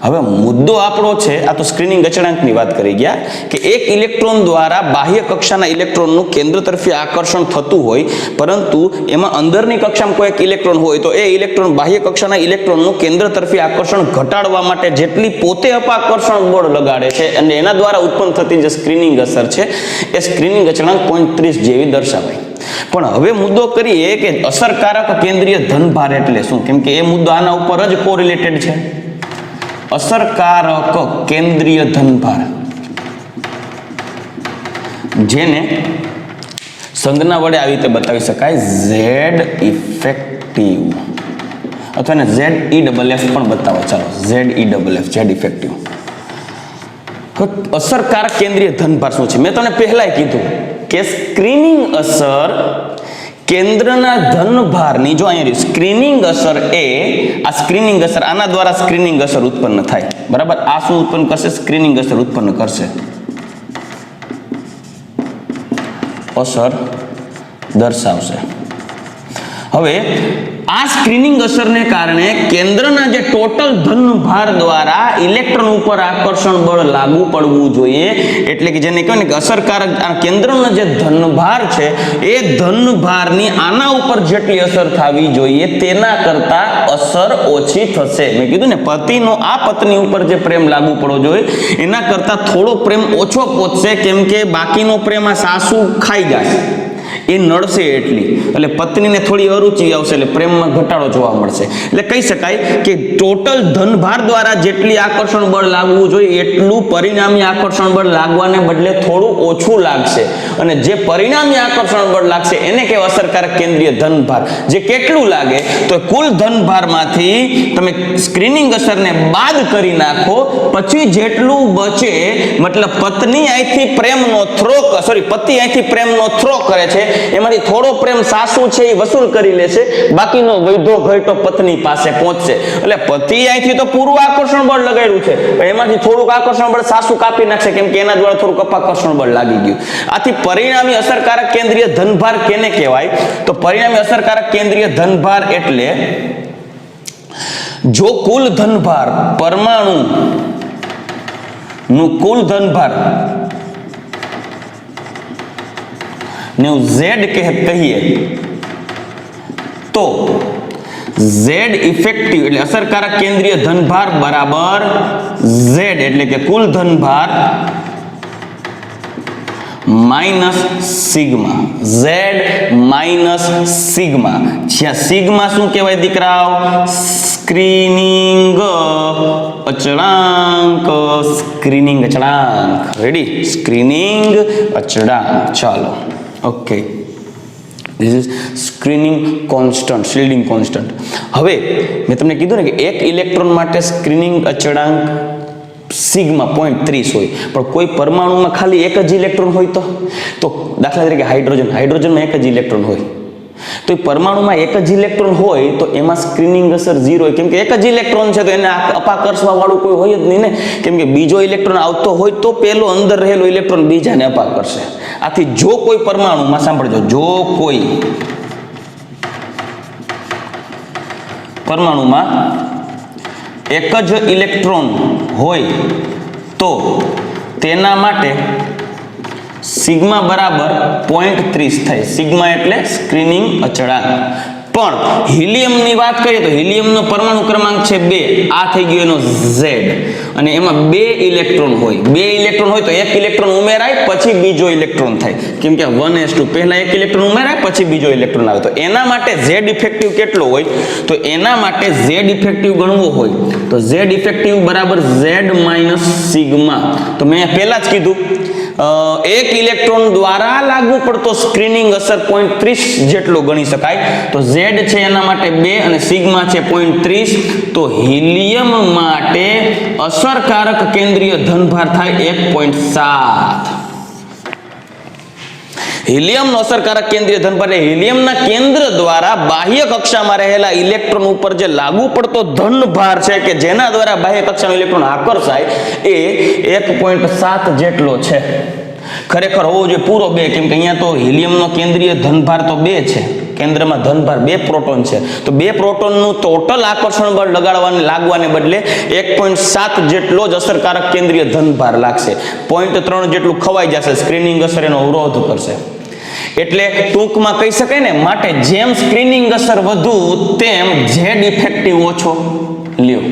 હવે મુદ્દો આપણો છે, આ તો સ્ક્રીનિંગ અચળાંકની વાત કરી ગયા કે એક ઇલેક્ટ્રોન દ્વારા બાહ્ય કક્ષાના ઇલેક્ટ્રોનનું કેન્દ્ર તરફી આકર્ષણ થતું હોય, પરંતુ એમાં અંદરની કક્ષામાં કોઈ એક ઇલેક્ટ્રોન હોય તો એ ઇલેક્ટ્રોન બાહ્ય કક્ષાના ઇલેક્ટ્રોનનું કેન્દ્ર તરફી આકર્ષણ ઘટાડવા માટે જેટલી પોતે અપાકર્ષણ બળ લગાડે છે અને એના દ્વારા ઉત્પન્ન થતી જે સ્ક્રીનિંગ અસર છે એ સ્ક્રીનિંગ અચળાંક 0.30 જેવી દર્શાવાય. પણ હવે મુદ્દો કરીએ કે અસરકારક કેન્દ્રીય ધનભાર એટલે શું, કેમ કે એ મુદ્દો આના ઉપર જ કોરિલેટેડ છે. અસરકારક કેન્દ્રીય ધનભાર, જેને સંજ્ઞા વડે આવી રીતે બતાવી શકાય, ઝેડ ઇફેક્ટિવ અથવા ને ZEFF પણ બતાવો. ચાલો, ZEFF, ઝેડ ઇફેક્ટિવ. અસરકારક કેન્દ્રીય ધનભાર શું છે? મેં તમને પહેલા કીધું કે સ્ક્રીનિંગ અસર કેન્દ્રના ધનભારની, જો અહીંયા સ્ક્રીનિંગ અસર એ આ સ્ક્રીનિંગ અસર, આના દ્વારા સ્ક્રીનિંગ અસર ઉત્પન્ન થાય. બરાબર, આ શું ઉત્પન્ન કરશે? સ્ક્રીનિંગ અસર ઉત્પન્ન કરશે. અસર દર્શાવશે. હવે આ સ્ક્રીનિંગ અસરને કારણે કેન્દ્રના જે ટોટલ ધનભાર દ્વારા ઇલેક્ટ્રોન ઉપર આકર્ષણ બળ લાગુ પડવું જોઈએ, એટલે કે જેને કહેવાય ને કે અસરકારક આ કેન્દ્રનો જે ધનભાર છે એ ધનભારની આના ઉપર જેટલી અસર થવી જોઈએ તેના કરતા અસર ઓછી થશે. મેં કીધું ને પતિનો આ પત્ની ઉપર જે પ્રેમ લાગુ પડવો જોઈએ એના કરતા થોડો પ્રેમ ઓછો પહોંચશે, કેમ કે બાકીનો પ્રેમ આ સાસુ ખાઈ જશે, એ નડશે એટલી, એટલે પત્નીને થોડી અરુચિ આવશે, એટલે પ્રેમમાં ઘટાડો જોવા મળશે. એટલે કહી શકાય કે ટોટલ ધનભાર દ્વારા જેટલી આકર્ષણ બળ લાગવું જોઈએ એટલું પરિણામી આકર્ષણ બળ લાગવાને બદલે થોડું ઓછું લાગશે, અને જે પરિણામી આકર્ષણ બળ લાગશે એને કહેવાય અસરકારક કેન્દ્રીય ધનભાર. જે કેટલું લાગે તો કુલ ધનભારમાંથી તમે સ્ક્રીનિંગ અસરને બાદ કરી નાખો, પછી જેટલું બચે, મતલબ પત્ની અહીંથી પ્રેમનો થ્રો પતિ અહીંથી પ્રેમનો થ્રો કરે છે, એમાંથી થોડો પ્રેમ સાસુ છે એ વસૂલ કરી લેશે, બાકીનો વૈધો ઘટો પત્ની પાસે પહોંચશે. એટલે પતિ અહીંથી તો પૂરું આકર્ષણ બળ લગાડ્યું છે, એમાંથી થોડુંક આકર્ષણ બળ સાસુ કાપી નાખશે, કેમ કે એના દ્વારા થોડુંક અપાકર્ષણ બળ લાગી ગયું. આથી પરિણામી અસરકારક કેન્દ્રીય ધનભાર કેને કહેવાય? તો પરિણામી અસરકારક કેન્દ્રીય ધનભાર એટલે જો કુલ ધનભાર પરમાણુ નું કુલ ધનભાર ને Z કહીએ તો Z ઇફેક્ટિવ એટલે અસરકારક કેન્દ્રીય ધનભાર બરાબર Z, એટલે કે કુલ ધનભાર minus sigma. Z minus sigma. જ્યાં સિગ્મા શું કહેવાય દીકરાઓ? સ્ક્રીનિંગ અચળાંક. સ્ક્રીનિંગ અચળાંક. રેડી? સ્ક્રીનિંગ અચળાંક. ચાલો, okay, this is screening constant, shielding constant. હવે મેં તમને કીધું ને કે એક ઇલેક્ટ્રોન માટે સ્ક્રીનિંગ અચળાંક સિગ્મા 0.30 હોય, પણ કોઈ પરમાણુમાં ખાલી એક જ ઇલેક્ટ્રોન હોય તો દાખલા તરીકે હાઇડ્રોજનમાં એક જ ઇલેક્ટ્રોન હોય, તો એ પરમાણુમાં એક જ ઇલેક્ટ્રોન હોય તો એમાં સ્ક્રીનિંગ અસર 0 હોય, કેમ કે એક જ ઇલેક્ટ્રોન છે તો એને અપાકર્ષવા વાળું કોઈ હોય જ નહીં ને, કેમ કે બીજો ઇલેક્ટ્રોન આવતો હોય તો પેલો અંદર રહેલો ઇલેક્ટ્રોન બીજાને અપાકર્ષે. આથી જો કોઈ પરમાણુમાં, સાંભળજો, જો કોઈ પરમાણુમાં એક જ ઇલેક્ટ્રોન હોય તો તેના માટે સિગ્મા બરાબર 0.30 થાય. સિગ્મા એટલે સ્ક્રીનિંગ અચળાંક. પણ હિલિયમની વાત કરીએ તો હિલિયમનો પરમાણુ ક્રમાંક છે 2, આ થઈ ગયો એનો Z, અને એમાં 2 ઇલેક્ટ્રોન હોય. 2 ઇલેક્ટ્રોન હોય તો એક ઇલેક્ટ્રોન ઉમેરાય પછી બીજો ઇલેક્ટ્રોન થાય, કેમ કે 1s2 પહેલા એક ઇલેક્ટ્રોન ઉમેરાય પછી બીજો ઇલેક્ટ્રોન આવે. તો એના માટે Z ઇફેક્ટિવ કેટલો હોય? તો એના માટે Z ઇફેક્ટિવ ગણવો હોય તો Z ઇફેક્ટિવ બરાબર Z માઇનસ સિગ્મા. તો મેં પહેલા જ કીધું એક ઇલેક્ટ્રોન દ્વારા લાગુ પડતો સ્ક્રીનિંગ અસર 0.30 જેટલો ગણી શકાય. તો Z છે એના માટે 2 અને સિગ્મા છે 0.30. તો હિલિયમ માટે અસરકારક કેન્દ્રીય ધનભાર થાય 1.7. હિલિયમનો અસરકારક કેન્દ્રીય ધનભાર એટલે હિલિયમના કેન્દ્ર દ્વારા બાહ્ય કક્ષામાં રહેલા ઇલેક્ટ્રોન ઉપર જે લાગુ પડતો ધનભાર છે કે જેના દ્વારા બાહ્ય કક્ષાનો ઇલેક્ટ્રોન આકર્ષાય એ 1.7 જેટલો છે. ખરેખર હોવો જોઈએ પૂરો 2, કેમ કે અહીંયા તો હિલિયમનો કેન્દ્રીય ધનભાર તો 2 છે, કેન્દ્રમાં ધનભાર 2 પ્રોટોન છે, તો 2 પ્રોટોનનું ટોટલ આકર્ષણ બળ લાગવાને બદલે 1.7 જેટલો જ અસરકારક કેન્દ્રીય ધનભાર લાગશે. 0.3 જેટલું ખવાઈ જશે, સ્ક્રીનિંગ અસર એનો અવરોધ કરશે. એટલે ટૂંકમાં કહી શકાય ને, માટે જેમ સ્ક્રીનિંગ અસર વધુ તેમ Z ઇફેક્ટિવ ઓછો લ્યો.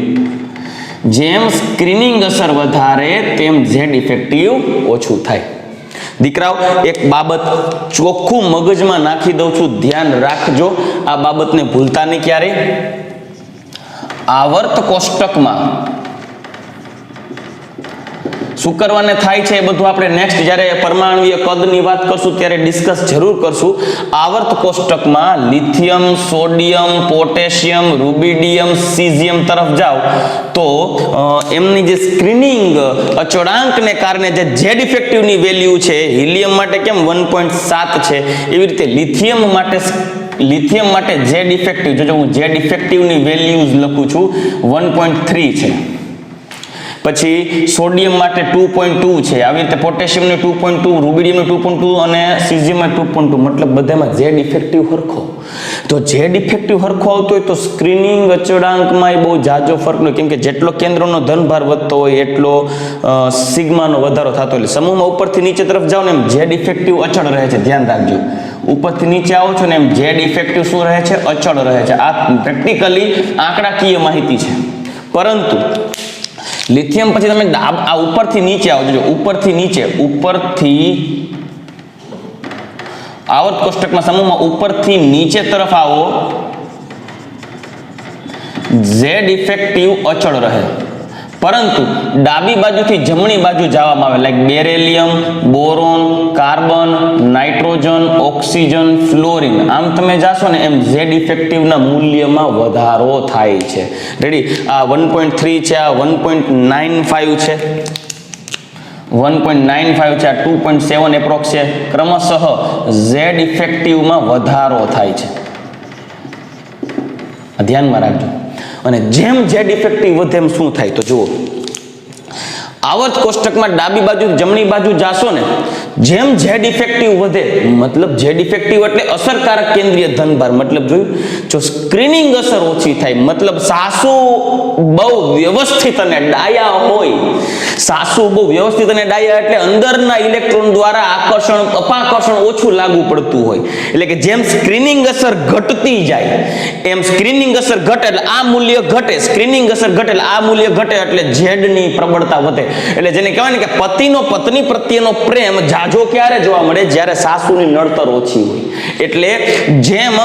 જેમ સ્ક્રીનિંગ અસર વધારે તેમ Z ઇફેક્ટિવ ઓછું થાય. દીકરાઓ, એક બાબત ચોખ્ખું મગજમાં નાખી દઉં છું, ધ્યાન રાખજો, આ બાબતને ભૂલતા નહીં ક્યારેય. આવર્ત કોષ્ટકમાં શું કરવાને થાય છે એ બધું આપણે નેક્સ્ટ જ્યારે પરમાણુય કદની વાત કરશું ત્યારે ડિસ્કસ જરૂર કરશું. આવર્ત કોષ્ટકમાં lithium, sodium, potassium, rubidium, caesium તરફ જાઓ તો એમની જે સ્ક્રીનિંગ અચળાંકને કારણે જે Z ઇફેક્ટિવની વેલ્યુ છે હિલિયમ માટે કેમ 1.7 છે, એવી રીતે લિથિયમ માટે Z ઇફેક્ટિવ, જોજો હું Z ઇફેક્ટિવની વેલ્યુઝ લખું છું 1.3 છે. પછી સોડિયમ માટે 2.2 છે, આવી રીતે પોટેશિયમને 2.2, રૂબિડિયમને 2.2 અને સીઝિયમમાં 2.2, મતલબ બધામાં ઝેડ ઇફેક્ટિવ હરખો. તો ઝેડ ઇફેક્ટિવ હરખો આવતો હોય તો સ્ક્રીનિંગ અચળાંકમાં એ બહુ જાજો ફરક નહીં, કેમ કે જેટલો કેન્દ્રનો ધનભાર વધતો હોય એટલો સિગ્માનો વધારો થતો હોય. એટલે સમૂહમાં ઉપરથી નીચે તરફ જાઓ ને એમ ઝેડ ઇફેક્ટિવ અચળ રહે છે, ધ્યાન રાખજો. ઉપરથી નીચે આવો છો ને એમ ઝેડ ઇફેક્ટિવ શું રહે છે? અચળ રહે છે. આ પ્રેક્ટિકલી આંકડાકીય માહિતી છે. પરંતુ લિથિયમ પછી તમે આ ઉપરથી નીચે આવજો, ઉપરથી આવર્ત કોષ્ટકમાં સમૂહમાં ઉપરથી નીચે તરફ આવો, ઝેડ ઇફેક્ટિવ અચળ રહે. પરંતુ ડાબી બાજુથી જમણી બાજુ જવામાં આવે, like beryllium, boron, carbon, nitrogen, oxygen, fluorine, આમ તમે જાશો ને એમ ઝેડ ઇફેક્ટિવના મૂલ્યમાં વધારો થાય છે. રેડી? આ 1.3 છે, આ 1.95 છે, 1.95 છે, આ 2.7 એપ્રોક્સ છે. ક્રમશઃ ઝેડ ઇફેક્ટિવમાં વધારો થાય છે. ધ્યાનમાં રાખજો. અને જેમ ઝેડ ઇફેક્ટિવ વધે એમ શું થાય તો જુઓ, આવર્ત કોષ્ટકમાં ડાબી બાજુ જમણી બાજુ જાશો ને જેમ ઝેડ ઇફેક્ટિવ વધે, મતલબ ઝેડ ઇફેક્ટિવ એટલે અસરકારક કેન્દ્રીય ધનભાર, મતલબ જોયું, જો સ્ક્રીનિંગ અસર ઓછી થાય, મતલબ સાસુ બહુ વ્યવસ્થિત અને ડાયા હોય, સાસુ બહુ વ્યવસ્થિત અને ડાયા એટલે અંદરના ઇલેક્ટ્રોન દ્વારા આકર્ષણ અપાકર્ષણ ઓછું લાગુ પડતું હોય. એટલે કે જેમ સ્ક્રીનિંગ અસર ઘટતી જાય એમ સ્ક્રીનિંગ અસર ઘટે એટલે આ મૂલ્ય ઘટે, સ્ક્રીનિંગ અસર ઘટે એટલે આ મૂલ્ય ઘટે, એટલે ઝેડની પ્રબળતા વધે. એટલે જેને કહેવાય ને કે પતિનો પત્ની પ્રત્યેનો પ્રેમ જાજો ક્યારે જોવા મળે? જ્યારે સાસુની નડતર ઓછી હોય. એટલે જેમ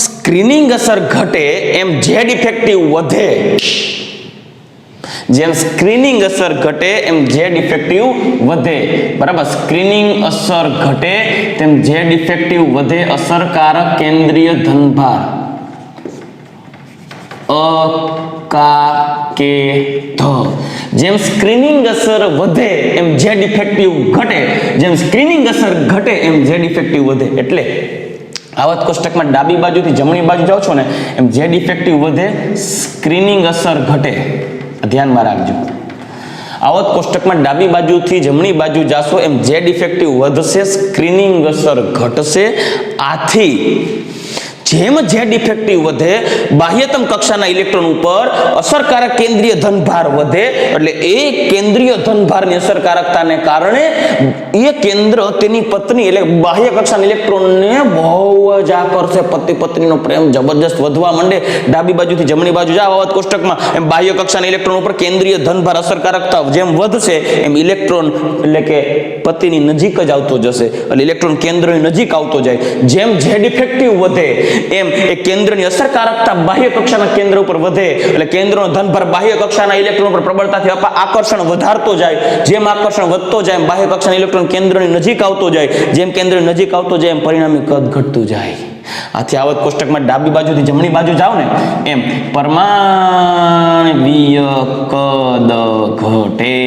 સ્ક્રીનિંગ અસર ઘટે એમ ઝેડ ઇફેક્ટિવ વધે, જેમ સ્ક્રીનિંગ અસર ઘટે એમ ઝેડ ઇફેક્ટિવ વધે. બરાબર? સ્ક્રીનિંગ અસર ઘટે તેમ ઝેડ ઇફેક્ટિવ વધે. અસરકારક કેન્દ્રીય ધનભાર જેમ સ્ક્રીનિંગ અસર વધે એમ ઝેડ ઇફેક્ટિવ ઘટે, જેમ સ્ક્રીનિંગ અસર ઘટે એમ ઝેડ ઇફેક્ટિવ વધે. એટલે આવર્ત કોષ્ટકમાં ડાબી બાજુથી જમણી બાજુ જાઓ છો ને એમ ઝેડ ઇફેક્ટિવ વધે, સ્ક્રીનિંગ અસર ઘટે. ધ્યાનમાં રાખજો. આવર્ત કોષ્ટકમાં ડાબી બાજુથી જમણી બાજુ જાશો એમ ઝેડ ઇફેક્ટિવ વધશે, સ્ક્રીનિંગ અસર ઘટશે. આથી જેમ ઝેડ ઇફેક્ટિવ વધે, બાહ્યતમ કક્ષાના ઇલેક્ટ્રોન ઉપર અસરકારક કેન્દ્રીય ધનભાર વધે, એટલે એ કેન્દ્રીય ધનભારની અસરકારકતાને કારણે એ કેન્દ્ર તેની પત્ની એટલે બાહ્ય કક્ષાના ઇલેક્ટ્રોનને બહુ જ આકર્ષે, પતિ પત્નીનો પ્રેમ જબરજસ્ત વધવા માંડે. ડાબી બાજુથી જમણી બાજુ જાવ આવર્ત કોષ્ટકમાં એમ બાહ્ય કક્ષાના ઇલેક્ટ્રોન ઉપર કેન્દ્રીય ધનભાર અસરકારકતા જેમ વધશે એમ ઇલેક્ટ્રોન એટલે કે પતિની નજીક જ આવતો જશે, એટલે ઇલેક્ટ્રોન કેન્દ્રની નજીક આવતો જાય. જેમ ઝેડ ઇફેક્ટિવ વધે એમ એ કેન્દ્રની અસરકારકતા બાહ્ય કક્ષાના કેન્દ્ર ઉપર વધે, એટલે કેન્દ્રનો ધનભાર બાહ્ય કક્ષાના ઇલેક્ટ્રોન પર પ્રબળતાથી આકર્ષણ વધારતો જાય. જેમ આકર્ષણ વધતો જાય એમ બાહ્ય કક્ષાના ઇલેક્ટ્રોન કેન્દ્રની નજીક આવતો જાય. જેમ કેન્દ્રની નજીક આવતો જાય એમ પરિણામી કદ ઘટતું જાય. આથી આવર્ત કોષ્ટકમાં ડાબી બાજુથી જમણી બાજુ જાઓ ને એમ પરમાણ્વીય કદ ઘટે.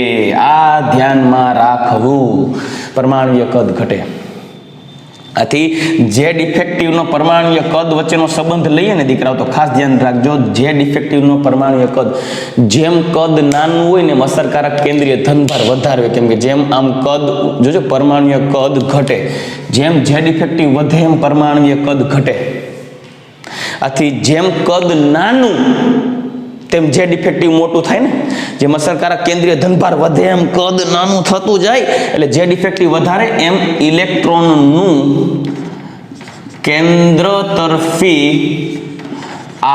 આ ધ્યાનમાં રાખવું, પરમાણ્વીય કદ ઘટે. આથી ઝેડ ઇફેક્ટિવનો પરમાણ્વીય કદ વચ્ચેનો સંબંધ લઈએ ને દીકરાઓ તો ખાસ ધ્યાન રાખજો. ઝેડ ઇફેક્ટિવનો પરમાણ્વીય કદ જેમ કદ નાનું હોય ને એમ અસરકારક કેન્દ્રીય ધનભાર વધારે, કેમ કે જેમ આમ કદ જોજો પરમાણ્વીય કદ ઘટે, જેમ ઝેડ ઇફેક્ટિવ વધે એમ પરમાણ્વીય કદ ઘટે. આથી જેમ કદ નાનું તેમ ઝેડ ઇફેક્ટિવ મોટું થાય ને, જેમ અસરકારક કેન્દ્રીય ધનભાર વધે એમ કદ નાનું થતું જાય, એટલે ઝેડ ઇફેક્ટિવ વધારે એમ ઇલેક્ટ્રોનનું કેન્દ્ર તરફી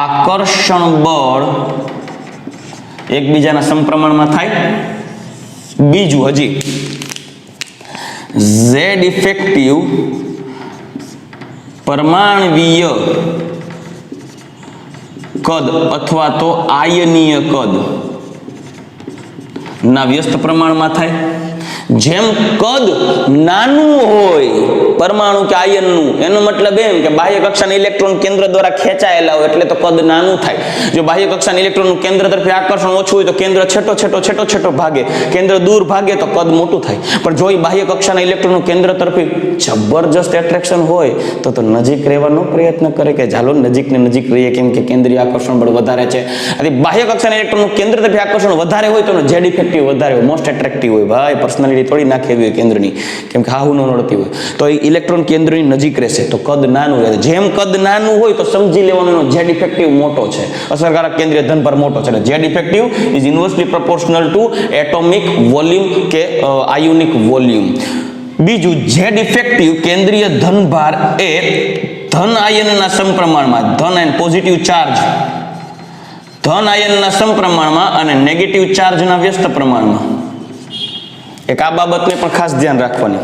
આકર્ષણ બળ એકબીજાના સમપ્રમાણમાં થાય. બીજું હજી ઝેડ ઇફેક્ટિવ પરમાણ્વીય કદ અથવા તો આયનીય કદ ના વ્યસ્ત પ્રમાણમાં થાય. જેમ કદ નાનું હોય પરમાણુ કે આયનનું, એનો મતલબ એમ કે બાહ્ય કક્ષાના ઇલેક્ટ્રોન કેન્દ્ર દ્વારા ખેંચાયેલા હોય એટલે તો કદ નાનું થાય. જો બાહ્ય કક્ષાના ઇલેક્ટ્રોનનું કેન્દ્ર તરફ આકર્ષણ ઓછું હોય તો કેન્દ્ર છેટો ભાગે, કેન્દ્ર દૂર ભાગે તો કદ મોટું થાય. પણ જો બાહ્ય કક્ષાના ઇલેક્ટ્રોનનું કેન્દ્ર તરફ જબરજસ્ત એટ્રેક્શન હોય તો નજીક રહેવાનો પ્રયત્ન કરે કે ચાલો નજીક ને નજીક રહીએ, કેમ કે કેન્દ્રીય આકર્ષણ બળ વધારે છે. આથી બાહ્ય કક્ષાના ઇલેક્ટ્રોનનું કેન્દ્ર તરફ આકર્ષણ વધારે હોય તો Z ઇફેક્ટિવ વધારે હોય, મોસ્ટ એટ્રેક્ટિવ હોય. ભાઈ પર્સનાલિટી થોડી નાખી હોય કેન્દ્રની, કેમ કે હાહુ ન નડતી હોય તો એ ઇલેક્ટ્રોન કેન્દ્રની નજીક રહેશે તો કદ નાનું રહે. જેમ કદ નાનું હોય તો સમજી લેવાનું એનો Z ઇફેક્ટિવ મોટો છે, અસરકારક કેન્દ્રીય ધનભાર મોટો છે. Z effective is inversely proportional to atomic volume કે આયોનિક વોલ્યુમ. બીજું, Z ઇફેક્ટિવ કેન્દ્રીય ધનભાર એ ધન આયનના સમપ્રમાણમાં, ધન આયન પોઝિટિવ ચાર્જ ધન આયનના સમપ્રમાણમાં અને નેગેટિવ ચાર્જના વ્યસ્ત પ્રમાણમાં. એક આ બાબતને પણ ખાસ ધ્યાન રાખવાની,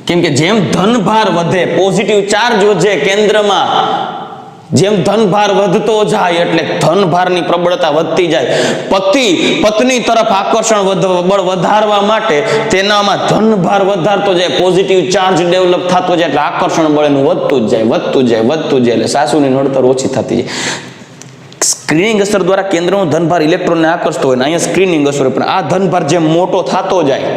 કેમ કે જેમ ધનભાર વધે, પોઝિટિવ ચાર્જ વધે કેન્દ્રમાં, જેમ ધનભાર વધતો જાય એટલે ધનભારની પ્રબળતા વધતી જાય. પતિ પત્ની તરફ આકર્ષણ બળ વધારવા માટે તેનામાં ધનભાર વધારતો જાય, પોઝિટિવ ચાર્જ ડેવલપ થતો જાય એટલે આકર્ષણ બળ એનું વધતું જ જાય એટલે સાસુની નડતર ઓછી થતી જાય. સ્ક્રીનિંગ અસર દ્વારા કેન્દ્રનો ધનભાર ઇલેક્ટ્રોનને આકર્ષતો હોય ને અહીંયા સ્ક્રીનિંગ અસર, પણ આ ધનભાર જેમ મોટો થતો જાય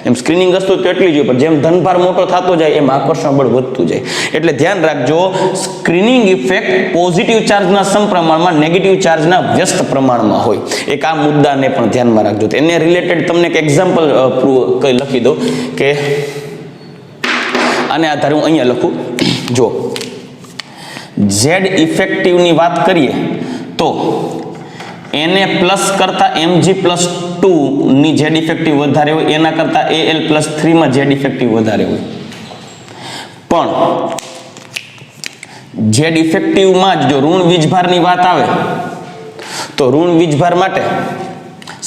એમ સ્ક્રીનિંગ અસર તો એટલી જ હોય, પણ જેમ ધનભાર મોટો થતો જાય એમ આકર્ષણ બળ વધતું જાય. એટલે ધ્યાન રાખજો, સ્ક્રીનિંગ ઇફેક્ટ પોઝિટિવ ચાર્જના સમપ્રમાણમાં, નેગેટિવ ચાર્જના વ્યસ્ત પ્રમાણમાં હોય. એક આ મુદ્દાને પણ ધ્યાનમાં રાખજો. એને રિલેટેડ તમને એક એક્ઝામ્પલ લખી દો કે આને આધારે હું અહીંયા લખું. જો Z ઇફેક્ટિવની વાત કરીએ તો Na+ કરતા Mg+2 ની Z ઇફેક્ટિવ વધારે હોય, એના કરતા Al+3 માં Z ઇફેક્ટિવ વધારે હોય. પણ Z ઇફેક્ટિવમાં જ જો ઋણ વીજભારની વાત આવે તો ઋણ વીજભાર માટે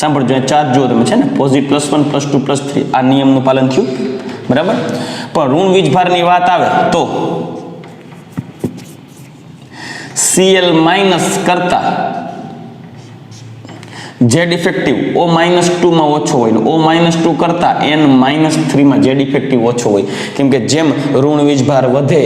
સાંભળજો, ચાર્જ જો તમે છે ને પોઝિટિવ +1 +2 +3 આ નિયમનું પાલન થયું બરાબર. પણ ઋણ વીજભારની વાત આવે તો Cl- કરતા Z ઇફેક્ટિવ O-2 માં ઓછો હોય, O-2 કરતા N-3 માં Z ઇફેક્ટિવ ઓછો હોય. કેમ કે જેમ ઋણ વીજભાર વધે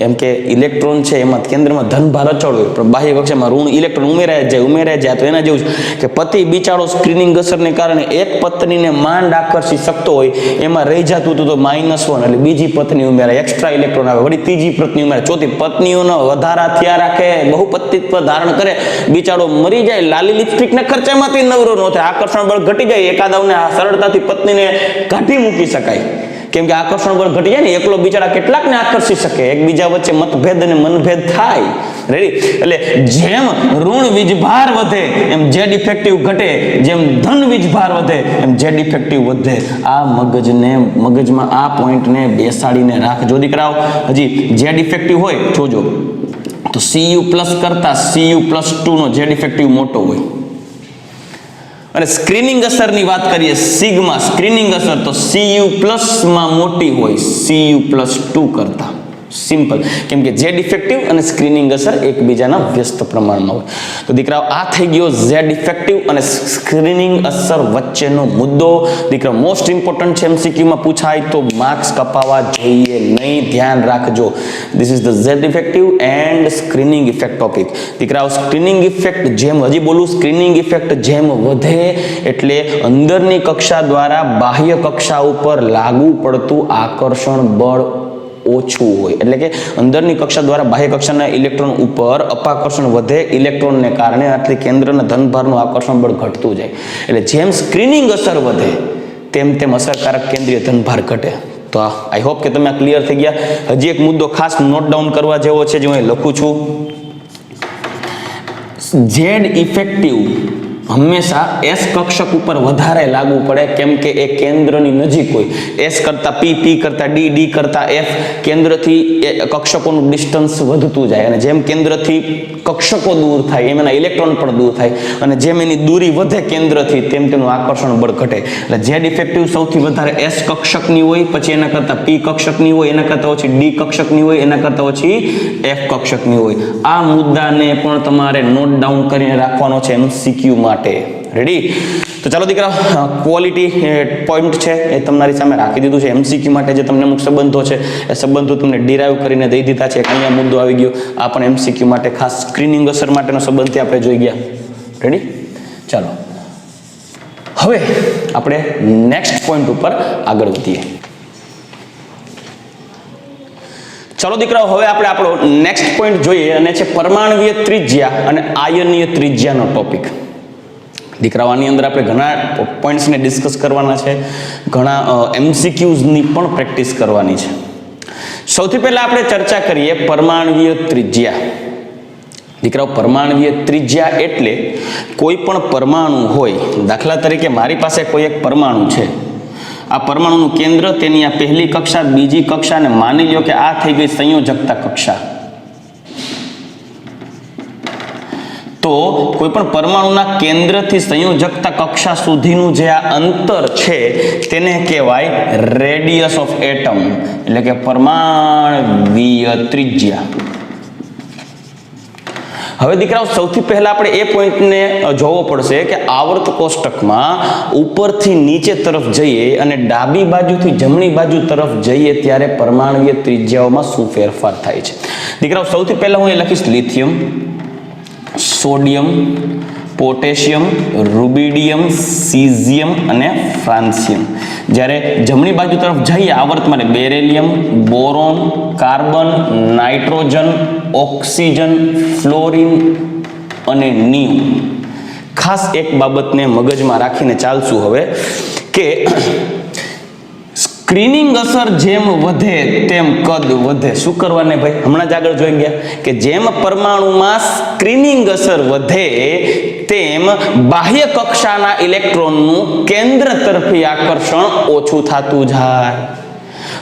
એમ કે ઇલેક્ટ્રોન છે એમાં કેન્દ્રમાં ધનભાર અચળ હોય, પણ બાહ્ય કક્ષામાં ઋણ ઇલેક્ટ્રોન ઉમેરાય જાય. તો એના જેવું કે પતિ બિચારો સ્ક્રીનિંગ અસરને કારણે એક પત્નીને માંડ આકર્ષી શકતો હોય, એમાં રહી જતું હતું તો -1 એટલે બીજી પત્ની ઉમેરાય, એક્સ્ટ્રા ઇલેક્ટ્રોન આવે, વળી ત્રીજી પત્ની ઉમેરાય, ચોથી પત્નીઓનો વધારા થયા રાખે, બહુપતિત્વ ધારણ કરે, બિચારો મરી જાય. લાલી લિપસ્ટિકના ખર્ચામાંથી નવરો ન થાય, આકર્ષણ બળ ઘટી જાય, એકાદવને સરળતાથી પત્નીને કાઢી મૂકી શકાય. કેમ કે આકર્ષણ બળ ઘટી જાય ને, એકલો બિચારા કેટલાકને આકર્ષી શકે, એકબીજા વચ્ચે મતભેદ અને મનભેદ થાય. રેડી? એટલે જેમ ઋણ વીજભાર વધે એમ Z ઇફેક્ટિવ ઘટે, જેમ ધન વીજભાર વધે એમ Z ઇફેક્ટિવ વધે. આ મગજમાં આ પોઈન્ટને બેસાડીને રાખજો દીકરાઓ. હજી Z ઇફેક્ટિવ હોય જોજો તો Cu+ કરતા Cu+2 નો Z ઇફેક્ટિવ મોટો હોય. અને સ્ક્રીનિંગ અસરની વાત કરીએ, સિગ્મા સ્ક્રીનિંગ અસર તો Cu+ માં મોટી હોય Cu+2 કરતા. સિમ્પલ, કેમ કે Z ઇફેક્ટિવ અને સ્ક્રીનિંગ અસર એકબીજાના વ્યસ્ત પ્રમાણમાં હોય. તો દીકરાઓ આ થઈ ગયો Z ઇફેક્ટિવ અને સ્ક્રીનિંગ અસર વચ્ચેનો મુદ્દો. દીકરા મોસ્ટ ઇમ્પોર્ટન્ટ છે, MCQ માં પૂછાય તો માર્ક્સ કપાવવા જોઈએ નહીં, ધ્યાન રાખજો. This is the Z effective and screening effect topic. દીકરાઓ સ્ક્રીનિંગ ઇફેક્ટ જેમ હજી બોલું, સ્ક્રીનિંગ ઇફેક્ટ જેમ વધે એટલે અંદરની કક્ષા દ્વારા બાહ્ય કક્ષા ઉપર લાગુ પડતું આકર્ષણ બળ ઓછું હોય. એટલે કે અંદરની કક્ષા દ્વારા બાહ્ય કક્ષાના ઇલેક્ટ્રોન ઉપર અપાકર્ષણ વધે, ઇલેક્ટ્રોનને કારણે આટલી કેન્દ્રના ધનભારનું આકર્ષણ બળ ઘટતું જાય. એટલે જેમ સ્ક્રીનિંગ અસર વધે તેમ અસરકારક કેન્દ્રીય ધનભાર ઘટે. તો આઈ હોપ કે તમે આ ક્લિયર થઈ ગયા. હજી એક મુદ્દો ખાસ નોટ ડાઉન કરવા જેવો છે, જે હું લખું છું. Z ઇફેક્ટિવ હંમેશા S કક્ષક ઉપર વધારે લાગુ પડે, કેમ કે એ કેન્દ્રની નજીક હોય. S કરતા P, P કરતા D, D કરતા F, કેન્દ્રથી કક્ષકોનું ડિસ્ટન્સ વધતું જાય. અને જેમ કેન્દ્રથી કક્ષકો દૂર થાય એમ એના ઇલેક્ટ્રોન પણ દૂર થાય, અને જેમ એની દૂરી વધે કેન્દ્રથી તેમ તેનું આકર્ષણ બળ ઘટે. એટલે Z ઇફેક્ટિવ સૌથી વધારે S કક્ષકની હોય, પછી એના કરતા P કક્ષકની હોય, એના કરતા ઓછી D કક્ષકની હોય, એના કરતા ઓછી F કક્ષકની હોય. આ મુદ્દાને પણ તમારે નોટ ડાઉન કરીને રાખવાનો છે MCQ માટે. રેડી? તો ચાલો દીકરા, ક્વોલિટી પોઈન્ટ છે એ તમારી સામે રાખી દીધું છે. એમસીક્યુ માટે જે તમને અમુક સંબંધો છે એ સંબંધો તમને ડિરાઈવ કરીને દઈ દીધા છે. અહીંયા મુદ્દો આવી ગયો. આ પણ એમસીક્યુ માટે ખાસ સ્ક્રીનિંગ અસર માટેનો સંબંધ આપણે જોઈ ગયા. રેડી? ચાલો હવે આપણે નેક્સ્ટ પોઈન્ટ ઉપર આગળ વધીએ. ચાલો દીકરાઓ, હવે આપણે આપણો નેક્સ્ટ પોઈન્ટ જોઈએ અને છે પરમાણ્વીય ત્રિજ્યા અને આયનીય ત્રિજ્યાનો ટોપિક. દીકરાઓ, આની અંદર આપણે ઘણા પોઈન્ટ્સને ડિસ્કસ કરવાના છે, ઘણા એમસીક્યુઝની પણ પ્રેક્ટિસ કરવાની છે. સૌથી પહેલા આપણે ચર્ચા કરીએ પરમાણ્વીય ત્રિજ્યા. દીકરાઓ, પરમાણ્વીય ત્રિજ્યા એટલે કોઈ પણ પરમાણુ હોય, દાખલા તરીકે મારી પાસે કોઈ એક પરમાણુ છે, આ પરમાણુનું કેન્દ્ર, તેની આ પહેલી કક્ષા, બીજી કક્ષા, અને માની લો કે આ થઈ ગઈ સંયોજકતા કક્ષા. તો કોઈ પણ પરમાણુના કેન્દ્રથી સંયોજકતા કક્ષા સુધીનું જે આ અંતર છે તેને કહેવાય રેડિયસ ઓફ એટમ, એટલે કે પરમાણ્વીય ત્રિજ્યા. હવે દીકરાઓ, સૌથી પહેલા આપણે એ પોઈન્ટને જોવો પડશે કે આવર્ત કોષ્ટકમાં ઉપરથી નીચે તરફ જઈએ અને ડાબી બાજુથી જમણી બાજુ તરફ જઈએ ત્યારે પરમાણ્વીય ત્રિજ્યાઓમાં શું ફેરફાર થાય છે. દીકરાઓ, સૌથી પહેલા હું એ લખીશ lithium, sodium, potassium, rubidium, caesium અને ફ્રાન્સિયમ. જ્યારે જમણી બાજુ તરફ જઈએ આવર્તમાં beryllium, boron, carbon, nitrogen, oxygen, fluorine અને નિયમ. ખાસ એક બાબતને મગજમાં રાખીને ચાલશું હવે કે સ્ક્રીનિંગ અસર જેમ વધે તેમ કદ વધે. શું કરવાને ભાઈ? હમણાં જ આગળ જોઈ ગયા કે જેમ પરમાણુમાં સ્ક્રીનિંગ અસર વધે તેમ બાહ્ય કક્ષાના ઇલેક્ટ્રોનનું કેન્દ્ર તરફી આકર્ષણ ઓછું થતું જાય.